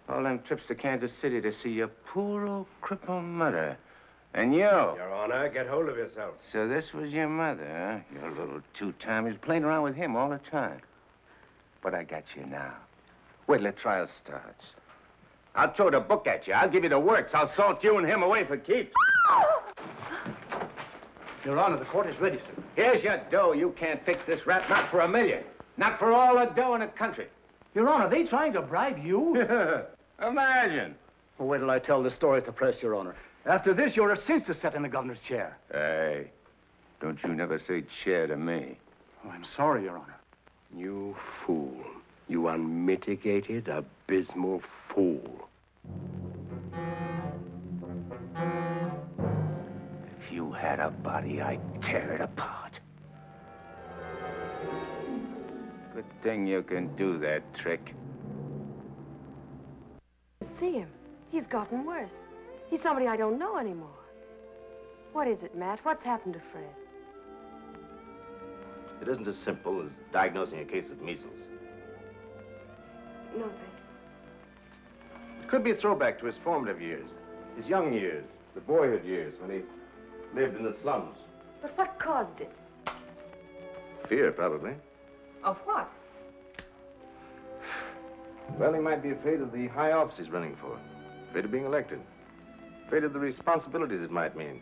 All them trips to Kansas City to see your poor old crippled mother. And you. Your Honor, get hold of yourself. So this was your mother, huh? Your little two-timer. Playing around with him all the time. But I got you now. Wait till the trial starts. I'll throw the book at you. I'll give you the works. I'll salt you and him away for keeps. Your Honor, the court is ready, sir. Here's your dough. You can't fix this rap, not for $1 million. Not for all the dough in the country. Your Honor, they trying to bribe you? Imagine. Well, wait till I tell the story at the press, Your Honor. After this, you're a cinch to sit in the governor's chair. Hey, don't you never say chair to me. Oh, I'm sorry, Your Honor. You fool. You unmitigated, abysmal fool. If you had a body, I'd tear it apart. Good thing you can do that trick. See him. He's gotten worse. He's somebody I don't know anymore. What is it, Matt? What's happened to Fred? It isn't as simple as diagnosing a case of measles. No, thanks. It could be a throwback to his formative years, his young years, the boyhood years when he lived in the slums. But what caused it? Fear, probably. Of what? Well, he might be afraid of the high office he's running for, afraid of being elected, afraid of the responsibilities it might mean,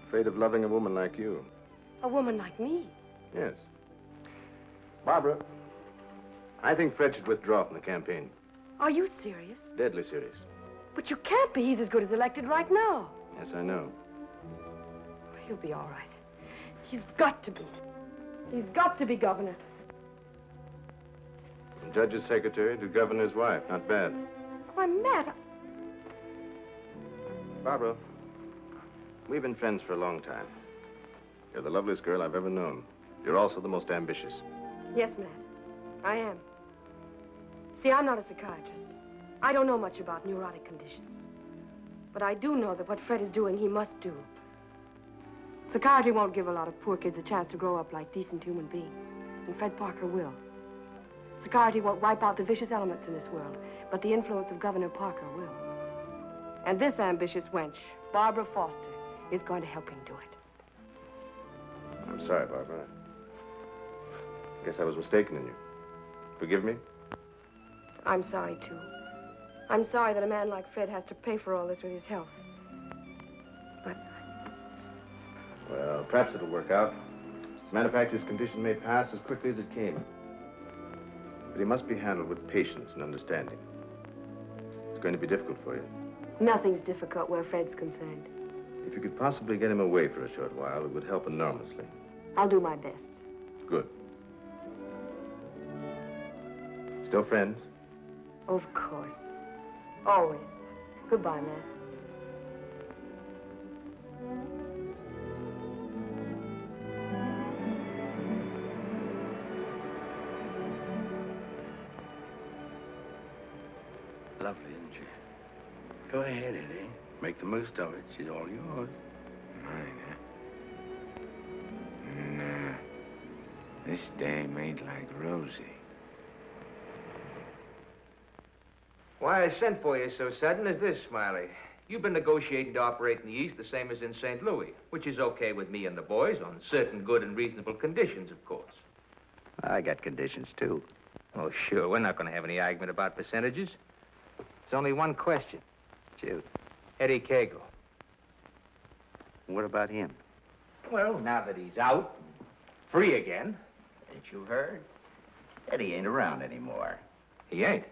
afraid of loving a woman like you. A woman like me? Yes. Barbara, I think Fred should withdraw from the campaign. Are you serious? Deadly serious. But you can't be. He's as good as elected right now. Yes, I know. He'll be all right. He's got to be. He's got to be governor. From judge's secretary to governor's wife. Not bad. Why, Matt, Barbara, we've been friends for a long time. You're the loveliest girl I've ever known. You're also the most ambitious. Yes, Matt, I am. See, I'm not a psychiatrist. I don't know much about neurotic conditions. But I do know that what Fred is doing, he must do. Psychiatry won't give a lot of poor kids a chance to grow up like decent human beings. And Fred Parker will. Psychiatry won't wipe out the vicious elements in this world, but the influence of Governor Parker will. And this ambitious wench, Barbara Foster, is going to help him do it. I'm sorry, Barbara. I guess I was mistaken in you. Forgive me? I'm sorry, too. I'm sorry that a man like Fred has to pay for all this with his health. But... Well, perhaps it'll work out. As a matter of fact, his condition may pass as quickly as it came. But he must be handled with patience and understanding. It's going to be difficult for you. Nothing's difficult where Fred's concerned. If you could possibly get him away for a short while, it would help enormously. I'll do my best. Good. Still friends? Of course. Always. Goodbye, Matt. Lovely, isn't she? Go ahead, Eddie. Make the most of it. She's all yours. Mine, huh? Nah. This dame ain't like Rosie. Why I sent for you so sudden is this, Smiley. You've been negotiating to operate in the East the same as in St. Louis, which is okay with me and the boys on certain good and reasonable conditions, of course. I got conditions, too. Oh, sure. We're not going to have any argument about percentages. It's only one question. Shoot. Eddie Cagle. What about him? Well, now that he's out, Free again. Ain't you heard? Eddie ain't around anymore. He ain't.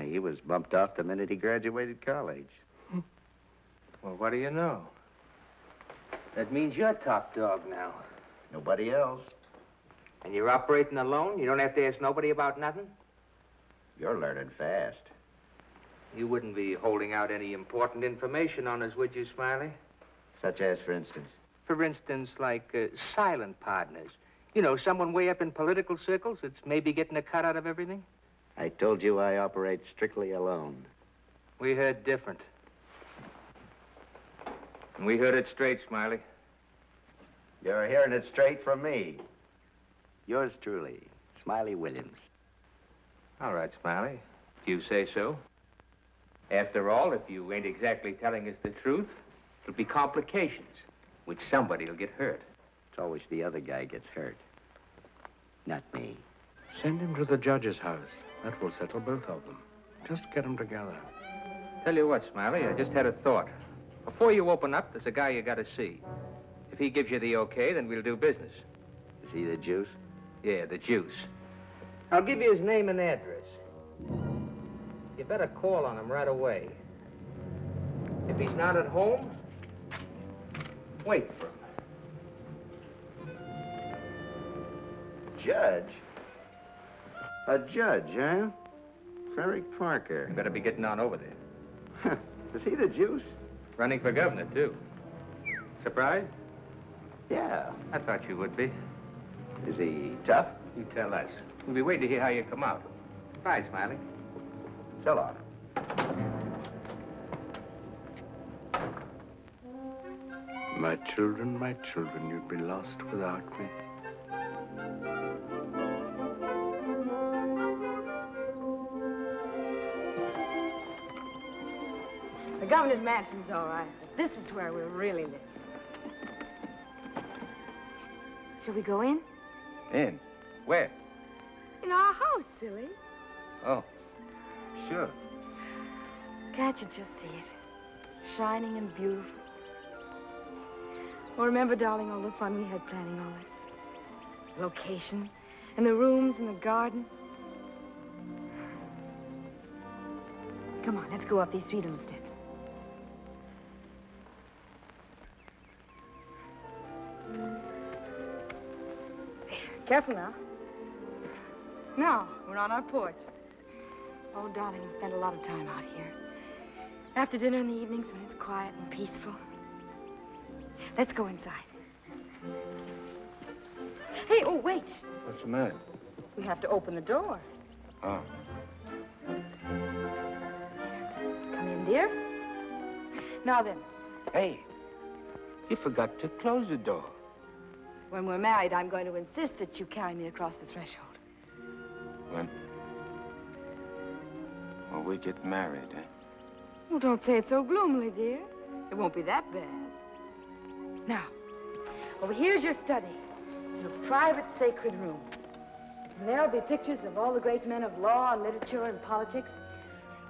He was bumped off the minute he graduated college. Well, what do you know? That means you're top dog now. Nobody else. And you're operating alone? You don't have to ask nobody about nothing? You're learning fast. You wouldn't be holding out any important information on us, would you, Smiley? Such as, for instance? For instance, like silent partners. You know, someone way up in political circles that's maybe getting a cut out of everything? I told you I operate strictly alone. We heard different. And we heard it straight, Smiley. You're hearing it straight from me. Yours truly, Smiley Williams. All right, Smiley, if you say so. After all, if you ain't exactly telling us the truth, there'll be complications, which somebody'll get hurt. It's always the other guy gets hurt, not me. Send him to the judge's house. That will settle both of them. Just get them together. Tell you what, Smiley, I just had a thought. Before you open up, there's a guy you gotta see. If he gives you the okay, then we'll do business. Is he the juice? Yeah, the juice. I'll give you his name and address. You better call on him right away. If he's not at home, wait for him. Judge? A judge, huh? Frederick Parker. You better be getting on over there. Is he the juice? Running for governor, too. Surprised? Yeah. I thought you would be. Is he tough? You tell us. We'll be waiting to hear how you come out. Bye, Smiley. So long. My children, you'd be lost without me. The governor's mansion's all right, but this is where we'll really live. Shall we go in? In? Where? In our house, silly. Oh, sure. Can't you just see it? Shining and beautiful. Oh, remember, darling, all the fun we had planning all this? The location, and the rooms, and the garden. Come on, let's go up these sweet little steps. Careful now. Now, we're on our porch. Oh, darling, we spend a lot of time out here. After dinner in the evenings when it's quiet and peaceful. Let's go inside. Hey, oh, wait. What's the matter? We have to open the door. Oh. Come in, dear. Now then. Hey, you forgot to close the door. When we're married, I'm going to insist that you carry me across the threshold. When we get married, eh? Well, don't say it so gloomily, dear. It won't be that bad. Now, over here's your study, your private sacred room. And there'll be pictures of all the great men of law and literature and politics.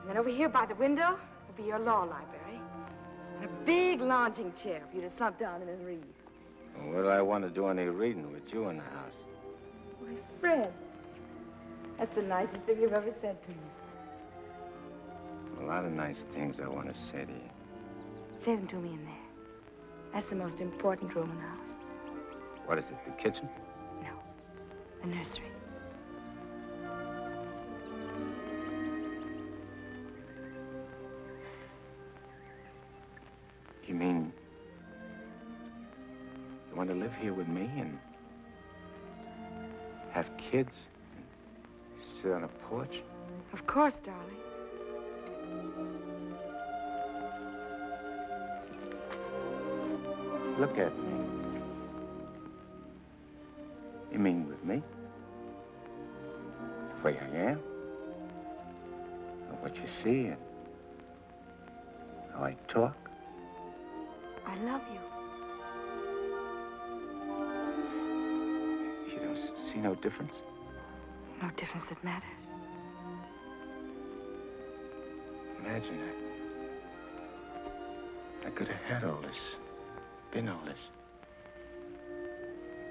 And then over here by the window will be your law library. And a big lounging chair for you to slump down in and read. Well, I want to do any reading with you in the house. Why, Fred, that's the nicest thing you've ever said to me. A lot of nice things I want to say to you. Say them to me in there. That's the most important room in the house. What is it, the kitchen? No, the nursery. You mean you want to live here with me and have kids and sit on a porch? Of course, darling. Look at me. You mean with me? The way I am? Or what you see and how I talk? I love you. You don't see no difference? No difference that matters. Imagine I could have had all this, been all this.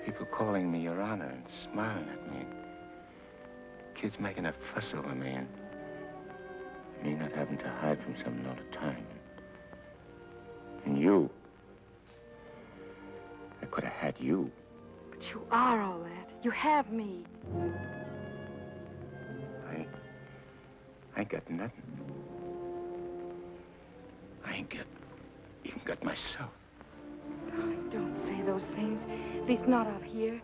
People calling me Your Honor and smiling at me. Kids making a fuss over me, and me not having to hide from something all the time. And you. I could have had you. But you are all that. You have me. I ain't got nothing. I ain't even got myself. Darling, don't say those things. At least not out here.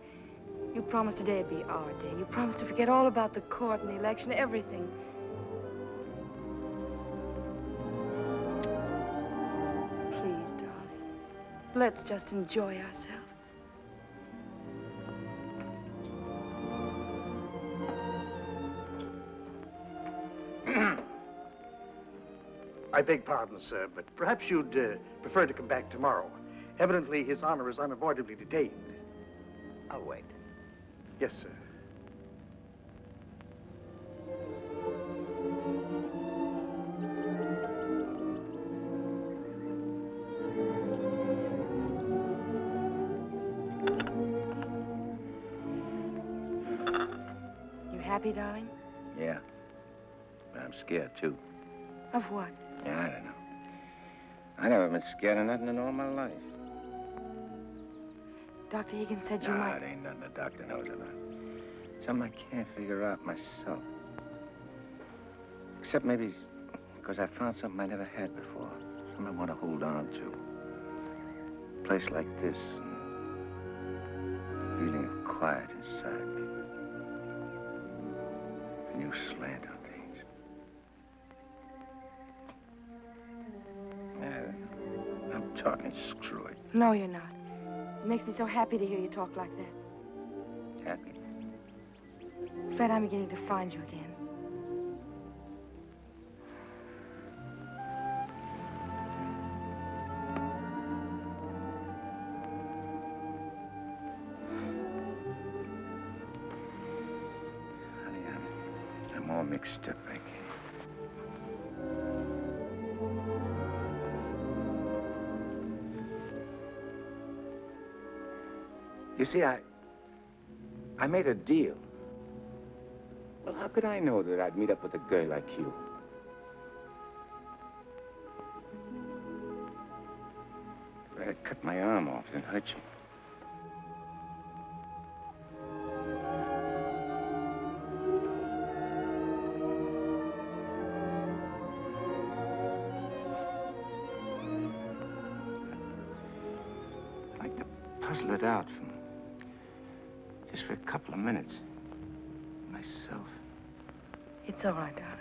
You promised today would be our day. You promised to forget all about the court and the election, everything. Please, darling. Let's just enjoy ourselves. I beg pardon, sir, but perhaps you'd prefer to come back tomorrow. Evidently, His Honor is unavoidably detained. I'll wait. Yes, sir. You happy, darling? Yeah. But I'm scared, too. Of what? Yeah, I don't know. I never been scared of nothing in all my life. Dr. Higgins said you No, might... it ain't nothing the doctor knows about. Something I can't figure out myself. Except maybe because I found something I never had before. Something I want to hold on to. A place like this, and feeling of quiet inside me. A new slant on things. I'm talking screwy. No, you're not. It makes me so happy to hear you talk like that. Happy? Fred, I'm beginning to find you again. Honey, I'm all mixed up, I guess. You see, I made a deal. Well, how could I know that I'd meet up with a girl like you? If I'd cut my arm off and hurt you. I'd like to puzzle it out from just for a couple of minutes. Myself. It's all right, darling.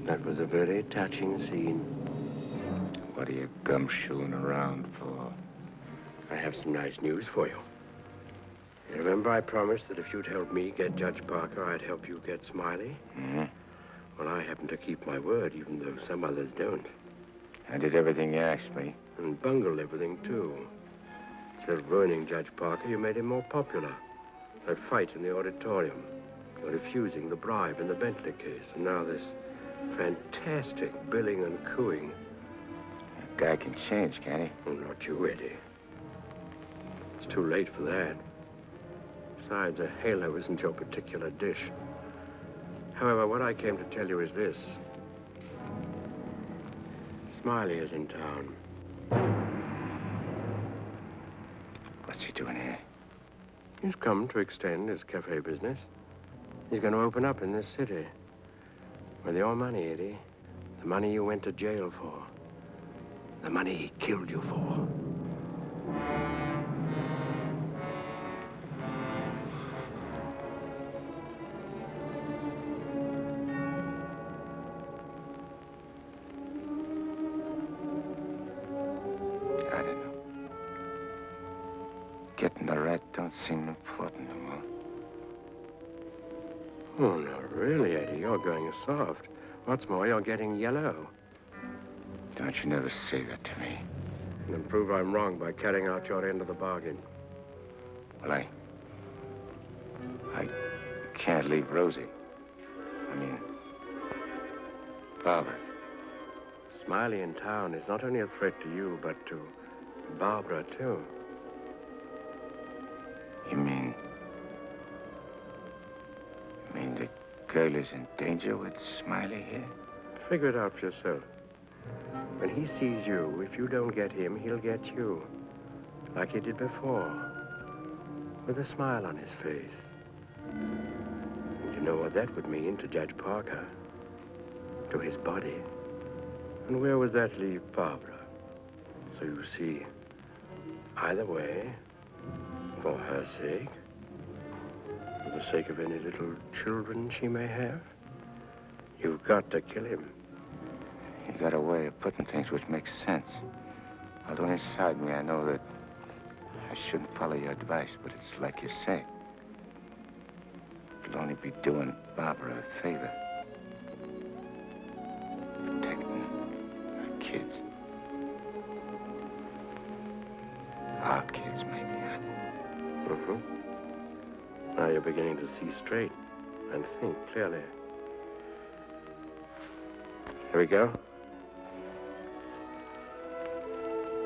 That was a very touching scene. What are you gumshoeing around for? I have some nice news for you. You remember I promised that if you'd help me get Judge Parker, I'd help you get Smiley? Mm-hmm. Well, I happen to keep my word, even though some others don't. I did everything you asked me. And bungled everything, too. Instead of ruining Judge Parker, you made him more popular. That fight in the auditorium. You're refusing the bribe in the Bentley case. And now this fantastic billing and cooing. A guy can change, can't he? Oh, not you, Eddie. It's too late for that. Besides, a halo isn't your particular dish. However, what I came to tell you is this. Smiley is in town. What's he doing here? He's come to extend his cafe business. He's going to open up in this city. With your money, Eddie. The money you went to jail for. The money he killed you for. I don't know. Getting the rat don't seem important no more. Oh, no, really, Eddie, you're going soft. What's more, you're getting yellow. Don't you never say that to me. And prove I'm wrong by carrying out your end of the bargain. Well, I can't leave Rosie. I mean, Barbara. Smiley in town is not only a threat to you, but to Barbara, too. You mean the girl is in danger with Smiley here? Figure it out for yourself. When he sees you, if you don't get him, he'll get you. Like he did before. With a smile on his face. And you know what that would mean to Judge Parker. To his body. And where would that leave Barbara? So you see, either way, for her sake, for the sake of any little children she may have, you've got to kill him. You got a way of putting things which makes sense. Although inside me I know that I shouldn't follow your advice, but it's like you say. It'll only be doing Barbara a favor. Protecting her kids. Our kids, maybe. Now you're beginning to see straight and think clearly. Here we go.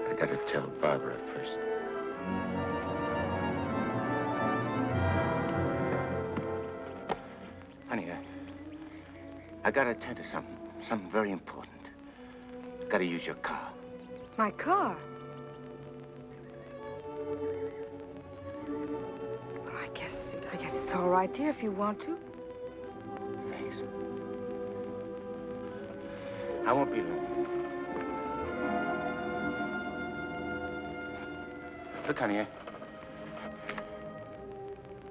I gotta tell Barbara first. Honey, I gotta attend to something very important. Gotta use your car. My car? Well, I guess it's all right, dear, if you want to. Thanks. I won't be long. Look, honey,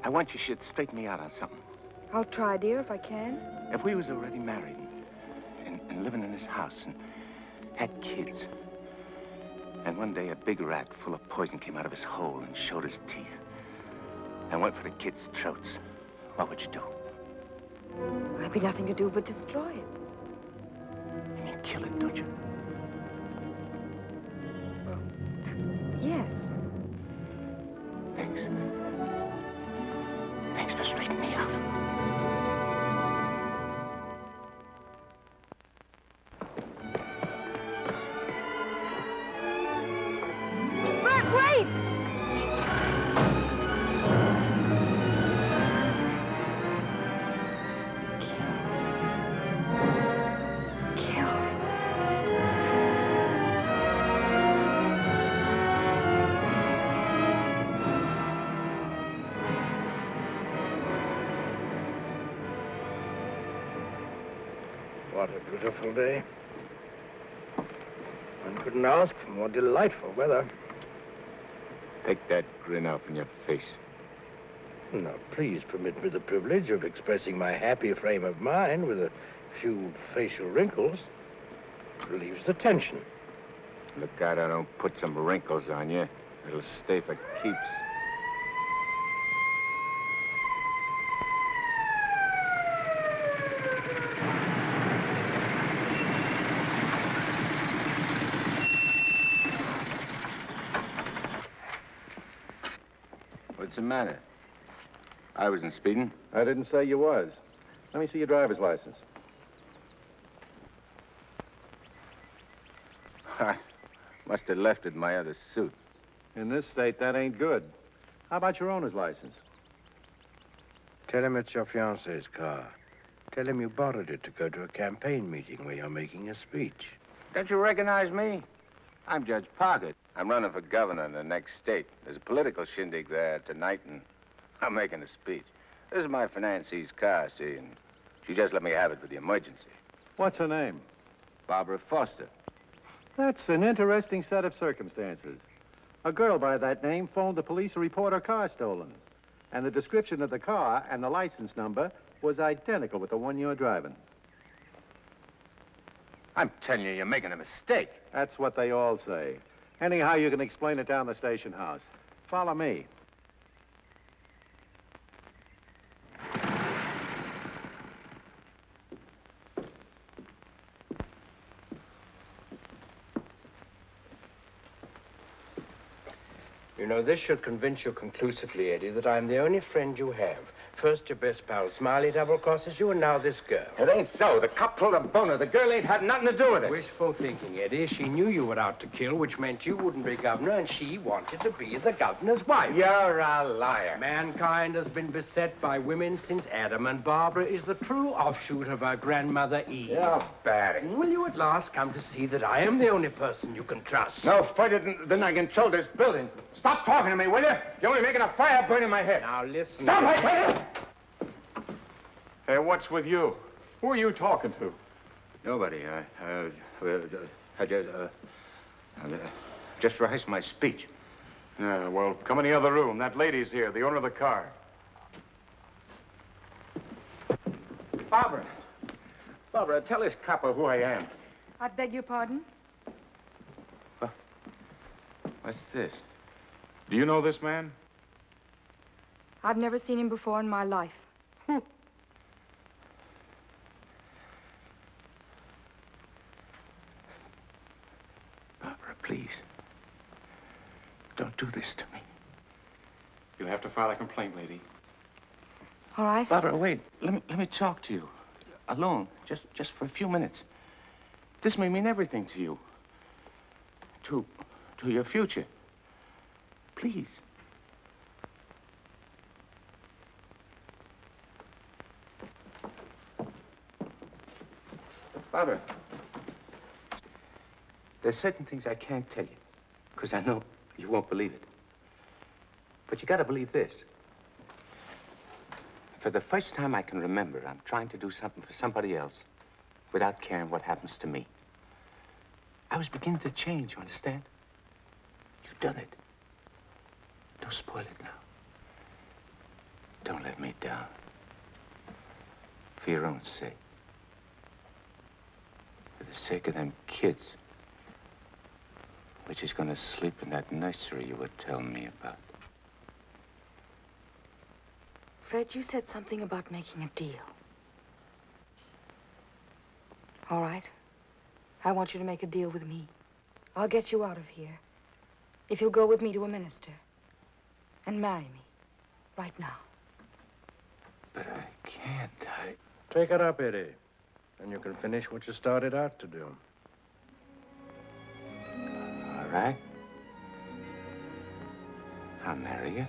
I want you should straighten me out on something. I'll try, dear, if I can. If we was already married and living in this house and had kids, and one day a big rat full of poison came out of his hole and showed his teeth and went for the kids' throats, what would you do? There'd be nothing to do but destroy it. You mean kill it, don't you? Yes. Thanks. Thanks for straightening me out. Bert, wait! What a beautiful day. One couldn't ask for more delightful weather. Take that grin off in your face. Now, please permit me the privilege of expressing my happy frame of mind with a few facial wrinkles. Relieves the tension. Look out I don't put some wrinkles on you. It'll stay for keeps. What's the matter? I wasn't speeding. I didn't say you was. Let me see your driver's license. I must have left it in my other suit. In this state, that ain't good. How about your owner's license? Tell him it's your fiancé's car. Tell him you borrowed it to go to a campaign meeting where you're making a speech. Don't you recognize me? I'm Judge Parker. I'm running for governor in the next state. There's a political shindig there tonight, and I'm making a speech. This is my financie's car, see, and she just let me have it for the emergency. What's her name? Barbara Foster. That's an interesting set of circumstances. A girl by that name phoned the police to report her car stolen. And the description of the car and the license number was identical with the one you're driving. I'm telling you, you're making a mistake. That's what they all say. Anyhow, you can explain it down the station house. Follow me. You know, this should convince you conclusively, Eddie, that I'm the only friend you have. First, your best pal Smiley double-crosses you, and now this girl. It ain't so. The cop pulled a boner. The girl ain't had nothing to do with it. Wishful thinking, Eddie. She knew you were out to kill, which meant you wouldn't be governor, and she wanted to be the governor's wife. You're a liar. Mankind has been beset by women since Adam, and Barbara is the true offshoot of her grandmother Eve. You're bad. Will you at last come to see that I am the only person you can trust? No further than I control this building. Stop talking to me, will you? You're only making a fire burn in my head. Now, listen. Stop, I tell you! Hey, what's with you? Who are you talking to? Nobody. I just rehearsed my speech. Yeah, well, come in the other room. That lady's here, the owner of the car. Barbara. Barbara, tell this copper who I am. I beg your pardon? What's this? Do you know this man? I've never seen him before in my life. Barbara, please. Don't do this to me. You'll have to file a complaint, lady. All right. Barbara, wait. Let me talk to you. Alone. Just for a few minutes. This may mean everything to you. To your future. Please. Barbara, there's certain things I can't tell you, because I know you won't believe it. But you gotta believe this. For the first time I can remember, I'm trying to do something for somebody else without caring what happens to me. I was beginning to change, you understand? You've done it. Don't spoil it now. Don't let me down. For your own sake. For the sake of them kids. Which is gonna sleep in that nursery you were telling me about. Fred, you said something about making a deal. All right. I want you to make a deal with me. I'll get you out of here. If you'll go with me to a minister. And marry me. Right now. But I can't. Take it up, Eddie. And you can finish what you started out to do. All right. I'll marry you.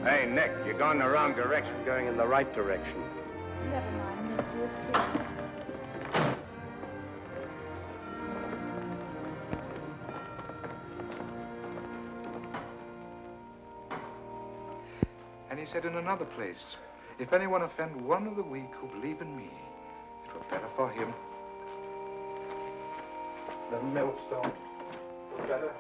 Hey, Nick, you're going the wrong direction. Going in the right direction. Never mind, Nick, dear, please. And he said in another place, if anyone offend one of the weak who believe in me, it were better for him. The millstone were better.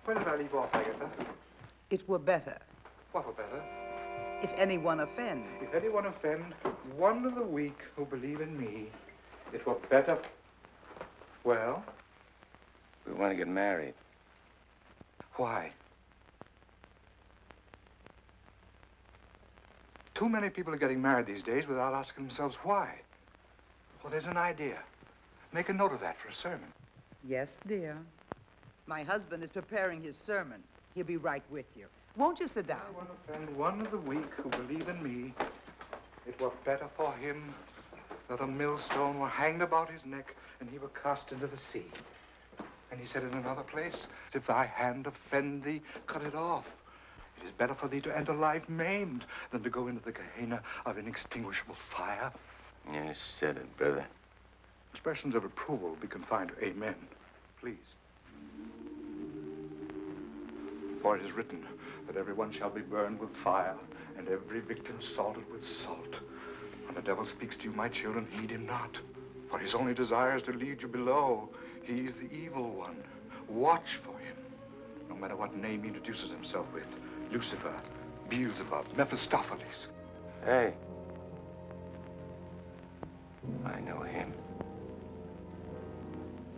Where did I leave off, Agatha? It were better What were better? if anyone offend. If anyone offend one of the weak who believe in me, it were better. Well? We want to get married. Why? Too many people are getting married these days without asking themselves why. Well, there's an idea. Make a note of that for a sermon. Yes, dear. My husband is preparing his sermon. He'll be right with you. Won't you sit down? I want to offend one of the weak who believe in me. It were better for him that a millstone were hanged about his neck and he were cast into the sea. And he said in another place, if thy hand offend thee, cut it off. It is better for thee to enter life maimed than to go into the Gehenna of inextinguishable fire. You said it, brother. Expressions of approval be confined to amen, please. For it is written that everyone shall be burned with fire, and every victim salted with salt. When the devil speaks to you, my children, heed him not. For his only desire is to lead you below. He is the evil one. Watch for him, no matter what name he introduces himself with. Lucifer, Beelzebub, Mephistopheles. Hey. I know him.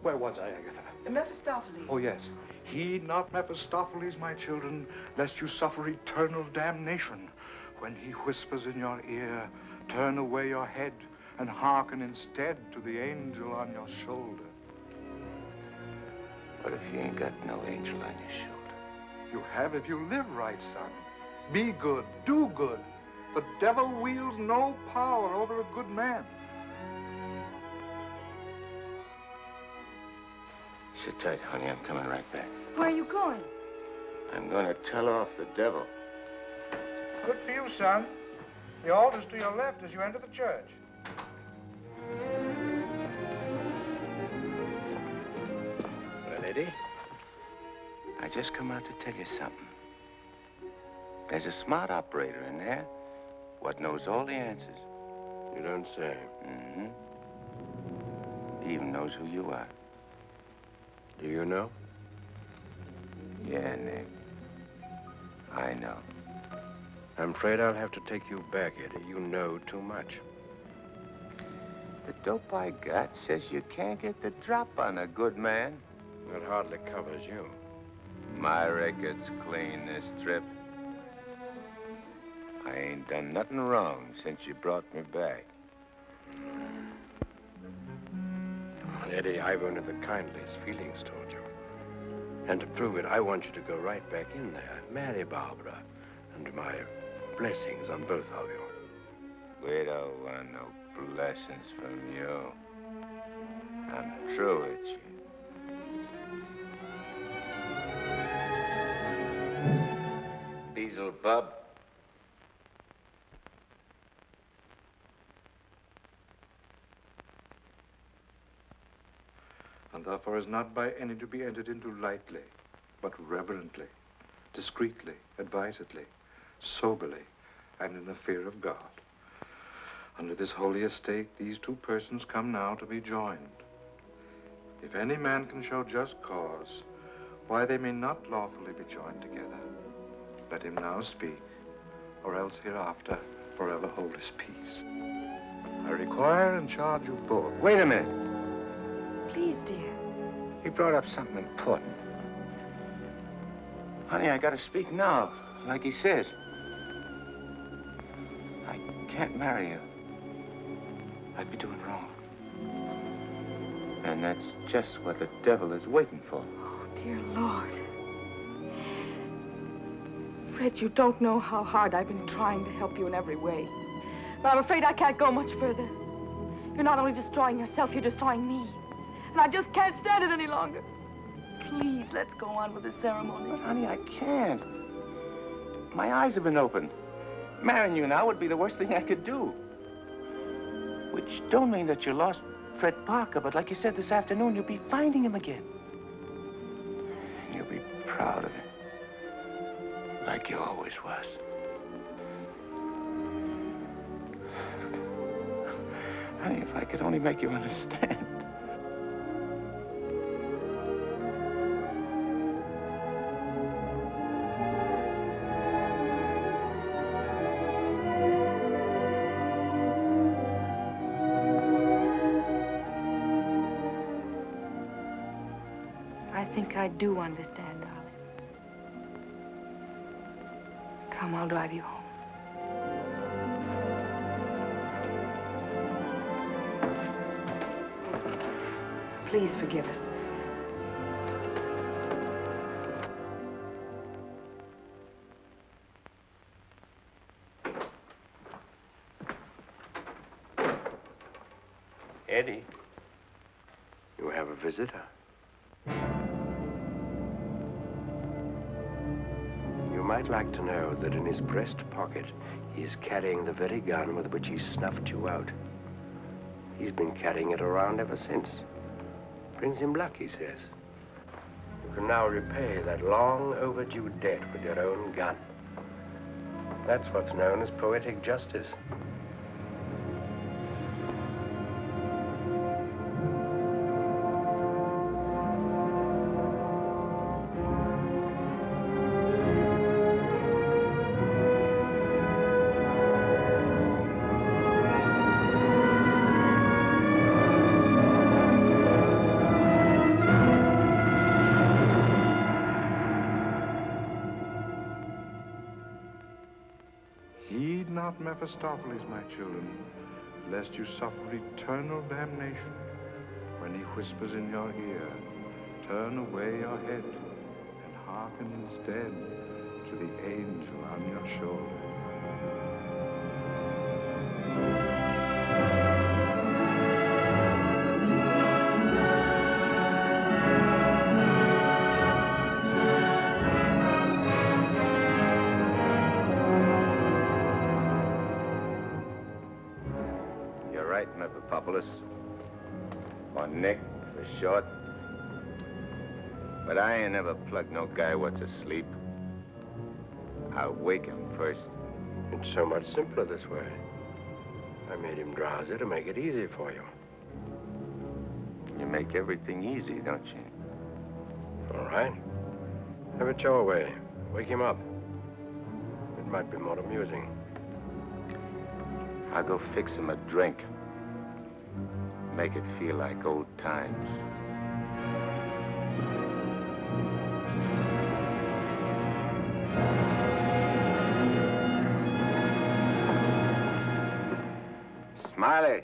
Where was I, Agatha? Mephistopheles. Oh, yes. Heed not Mephistopheles, my children, lest you suffer eternal damnation. When he whispers in your ear, turn away your head and hearken instead to the angel on your shoulder. What if you ain't got no angel on your shoulder? You have if you live right, son. Be good, do good. The devil wields no power over a good man. Sit tight, honey. I'm coming right back. Where are you going? I'm going to tell off the devil. Good for you, son. The altar's to your left as you enter the church. Well, Eddie, I just come out to tell you something. There's a smart operator in there what knows all the answers. You don't say. Mm-hmm. He even knows who you are. Do you know? Yeah, Nick. I know. I'm afraid I'll have to take you back, Eddie. You know too much. The dope I got says you can't get the drop on a good man. That hardly covers you. My record's clean this trip. I ain't done nothing wrong since you brought me back. Eddie, I've only the kindliest feelings toward you. And to prove it, I want you to go right back in there, marry Barbara, and my blessings on both of you. We don't want no blessings from you. I'm through with you. Beelzebub. And therefore is not by any to be entered into lightly, but reverently, discreetly, advisedly, soberly, and in the fear of God. Under this holy estate, these two persons come now to be joined. If any man can show just cause why they may not lawfully be joined together, let him now speak, or else hereafter forever hold his peace. I require and charge you both. Wait a minute. Please, dear. He brought up something important. Honey, I gotta speak now, like he says. I can't marry you. I'd be doing wrong. And that's just what the devil is waiting for. Oh, dear Lord. Fred, you don't know how hard I've been trying to help you in every way. But I'm afraid I can't go much further. You're not only destroying yourself, you're destroying me. And I just can't stand it any longer. Please, let's go on with the ceremony. But, honey, I can't. My eyes have been opened. Marrying you now would be the worst thing I could do. Which don't mean that you lost Fred Parker, but like you said this afternoon, you'll be finding him again. And you'll be proud of him. Like you always was. Honey, if I could only make you understand. I think I do understand, darling. Come, I'll drive you home. Please forgive us. Eddie, you have a visitor. You might like to know that in his breast pocket, he is carrying the very gun with which he snuffed you out. He's been carrying it around ever since. Brings him luck, he says. You can now repay that long overdue debt with your own gun. That's what's known as poetic justice. Heed not Mephistopheles, my children, lest you suffer eternal damnation when he whispers in your ear, turn away your head and hearken instead to the angel on your shoulder. You're right, Mephistopheles. Or Nick, for short. But I ain't never plugged no guy what's asleep. I'll wake him first. It's so much simpler this way. I made him drowsy to make it easy for you. You make everything easy, don't you? All right. Have it your way. Wake him up. It might be more amusing. I'll go fix him a drink. Make it feel like old times. Smiley.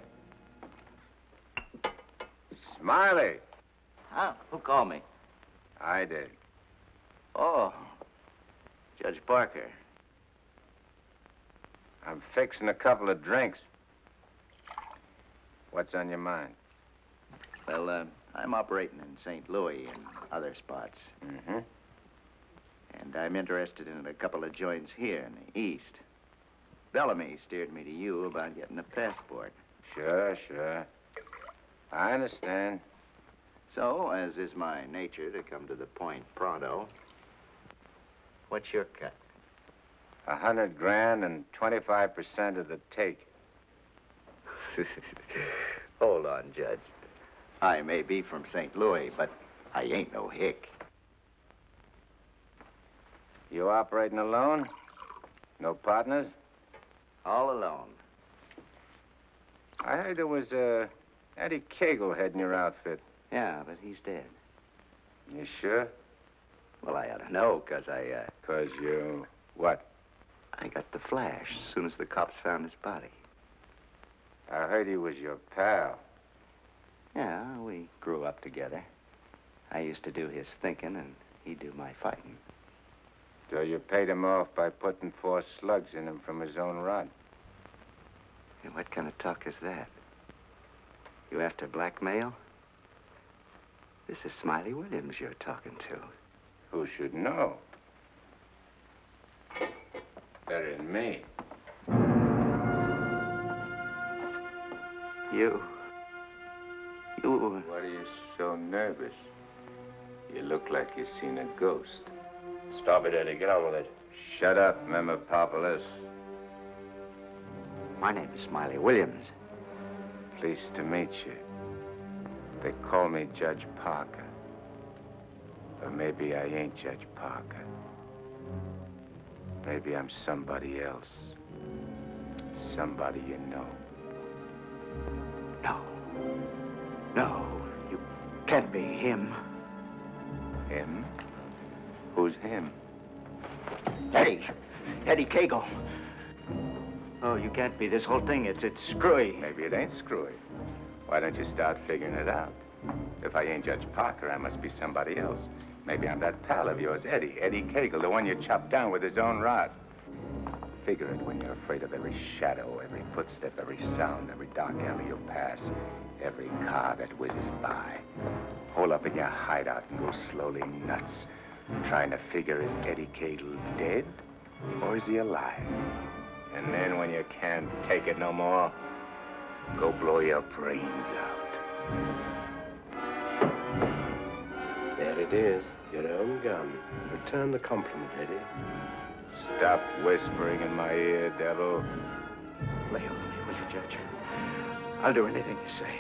Smiley. Huh? Who called me? I did. Oh, Judge Parker. I'm fixing a couple of drinks. What's on your mind? Well, I'm operating in St. Louis and other spots. Mm-hmm. And I'm interested in a couple of joints here in the East. Bellamy steered me to you about getting a passport. Sure, sure. I understand. So, as is my nature to come to the point pronto, what's your cut? 100 grand and 25% of the take. Hold on, Judge. I may be from St. Louis, but I ain't no hick. You operating alone? No partners? All alone. I heard there was Eddie Cagle heading your outfit. Yeah, but he's dead. You sure? Well, I ought to know, 'cause I, 'Cause you... what? I got the flash as soon as the cops found his body. I heard he was your pal. Yeah, we grew up together. I used to do his thinking, and he'd do my fighting. So you paid him off by putting 4 slugs in him from his own rod. Hey, what kind of talk is that? You after blackmail? This is Smiley Williams you're talking to. Who should know? Better than me. You... What are you so nervous? You look like you've seen a ghost. Stop it, Eddie. Get on with it. Shut up, Mephistopheles. My name is Smiley Williams. Pleased to meet you. They call me Judge Parker. Or maybe I ain't Judge Parker. Maybe I'm somebody else. Somebody you know. No. No, you can't be him. Him? Who's him? Eddie Cagle. Oh, you can't be. This whole thing, it's screwy. Maybe it ain't screwy. Why don't you start figuring it out? If I ain't Judge Parker, I must be somebody else. Maybe I'm that pal of yours, Eddie Cagle, the one you chopped down with his own rod. Figure it when you're afraid of every shadow, every footstep, every sound, every dark alley you pass, every car that whizzes by. Hole up in your hideout and go slowly nuts, trying to figure, is Eddie Cagle dead or is he alive? And then when you can't take it no more, Go blow your brains out. There it is, your own gun. Return the compliment, Eddie. Stop whispering in my ear, devil. Lay off me, will you, Judge? I'll do anything you say.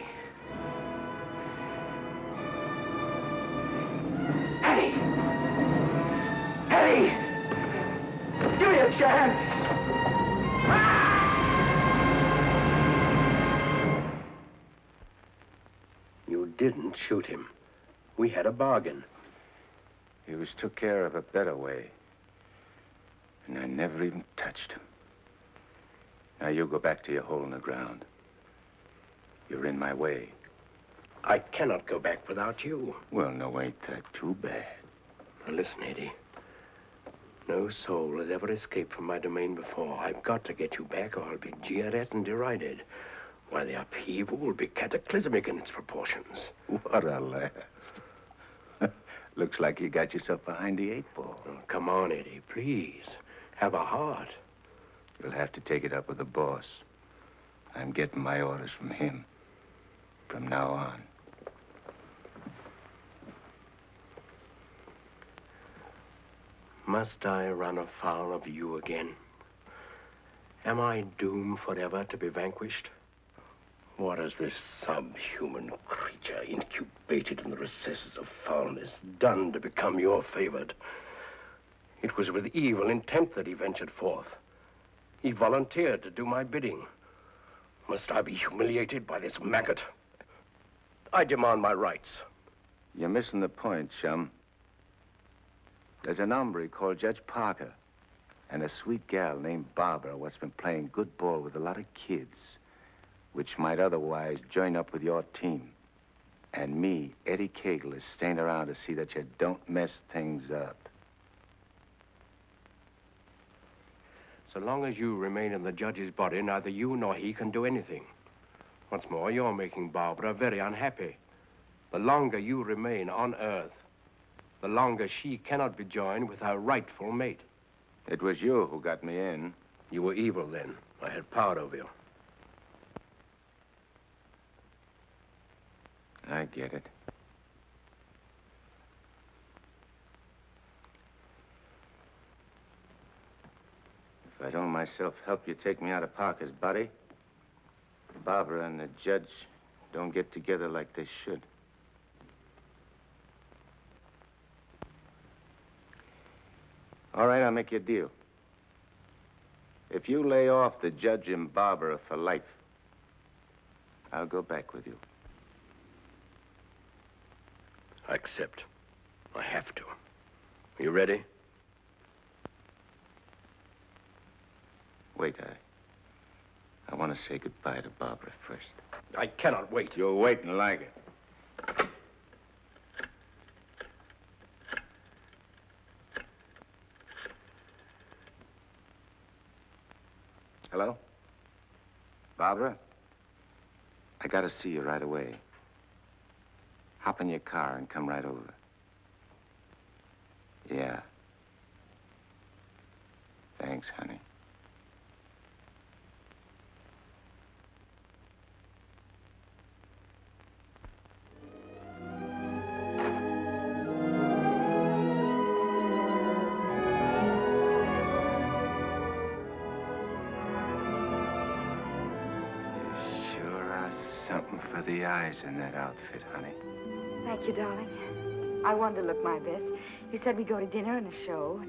Eddie! Eddie! Give me a chance! You didn't shoot him. We had a bargain. He was took care of a better way. And I never even touched him. Now you go back to your hole in the ground. You're in my way. I cannot go back without you. Well, no, ain't that too bad. Now listen, Eddie. No soul has ever escaped from my domain before. I've got to get you back or I'll be jeered at and derided. Why, the upheaval will be cataclysmic in its proportions. What a laugh. Looks like you got yourself behind the 8 ball. Oh, come on, Eddie, please. Have a heart. You'll have to take it up with the boss. I'm getting my orders from him. From now on. Must I run afoul of you again? Am I doomed forever to be vanquished? What has this subhuman creature, incubated in the recesses of foulness, done to become your favored? It was with evil intent that he ventured forth. He volunteered to do my bidding. Must I be humiliated by this maggot? I demand my rights. You're missing the point, chum. There's an hombre called Judge Parker and a sweet gal named Barbara what's been playing good ball with a lot of kids, which might otherwise join up with your team. And me, Eddie Cagle, is staying around to see that you don't mess things up. So long as you remain in the judge's body, neither you nor he can do anything. Once more, you're making Barbara very unhappy. The longer you remain on Earth, the longer she cannot be joined with her rightful mate. It was you who got me in. You were evil then. I had power over you. I get it. If I don't myself help you take me out of Parker's body, Barbara and the judge don't get together like they should. All right, I'll make you a deal. If you lay off the judge and Barbara for life, I'll go back with you. I accept. I have to. Are you ready? Wait, I want to say goodbye to Barbara first. I cannot wait. You'll wait and like it. Hello? Barbara? I gotta see you right away. Hop in your car and come right over. Yeah. Thanks, honey. Something for the eyes in that outfit, honey. Thank you, darling. I wanted to look my best. You said we'd go to dinner and a show.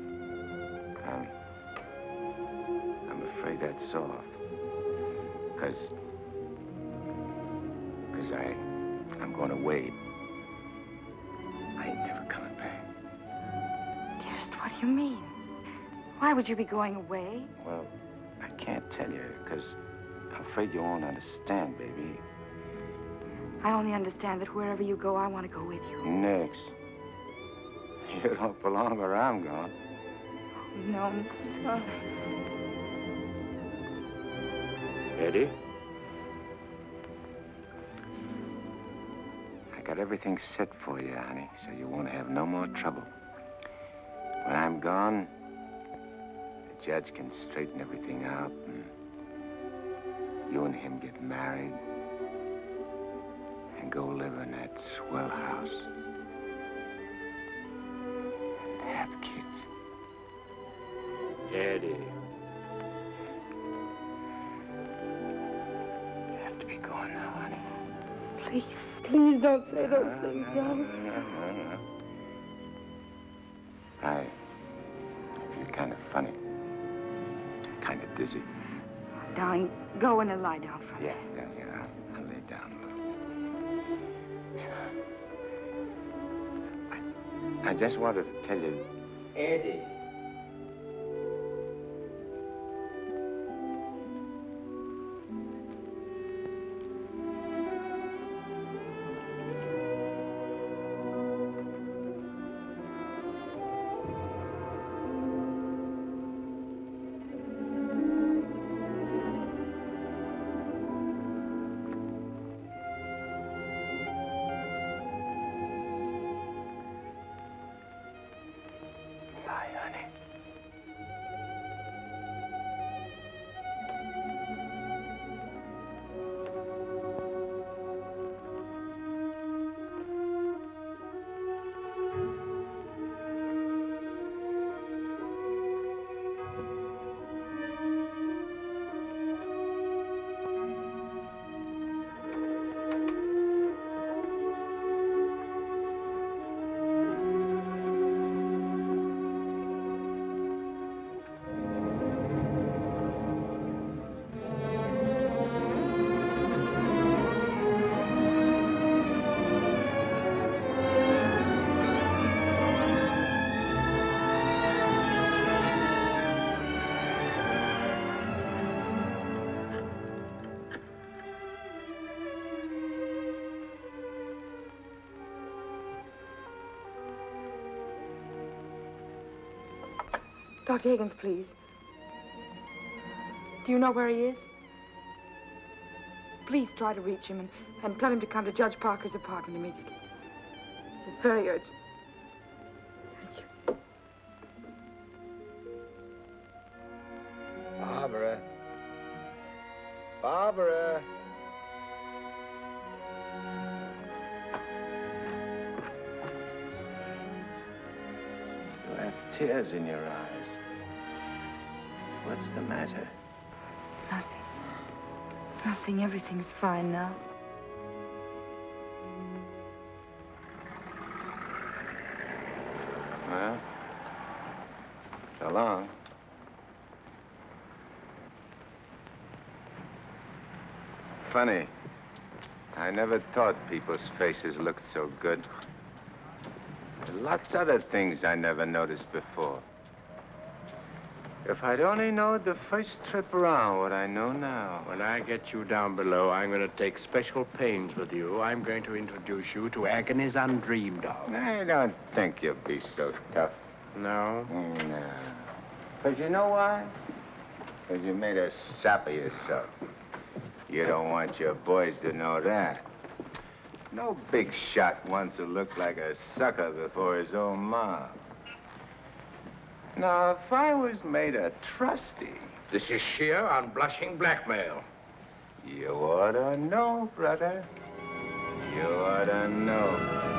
I'm afraid that's off. Because I'm going away. I ain't never coming back. Dearest, what do you mean? Why would you be going away? Well, I can't tell you, because I'm afraid you won't understand, baby. I only understand that wherever you go, I want to go with you. Nix. You don't belong where I'm going. No. Oh. Eddie? I got everything set for you, honey, so you won't have no more trouble. When I'm gone, the judge can straighten everything out, and You and him get married and go live in that swell house and have kids. Eddie. You have to be going now, honey. Please, please don't say those things, darling. No. I feel kind of funny. Kind of dizzy. Darling, go in and lie down for me. Yeah. I'll lay down a little. I just wanted to tell you... Eddie. Bye, honey. Dr. Higgins, please. Do you know where he is? Please try to reach him and tell him to come to Judge Parker's apartment immediately. This is very urgent. Barbara. Barbara. You have tears in your eyes. What's the matter? It's nothing. Nothing. Everything's fine now. Well, so long. Funny. I never thought people's faces looked so good. Lots of other things I never noticed before. If I'd only known the first trip around what I know now. When I get you down below, I'm going to take special pains with you. I'm going to introduce you to agonies undreamed of. I don't think you'll be so tough. No? No. Because you know why? Because you made a sap of yourself. You don't want your boys to know that. No big shot wants to look like a sucker before his own mom. Now, if I was made a trustee... This is sheer unblushing blackmail. You ought to know, brother. You ought to know.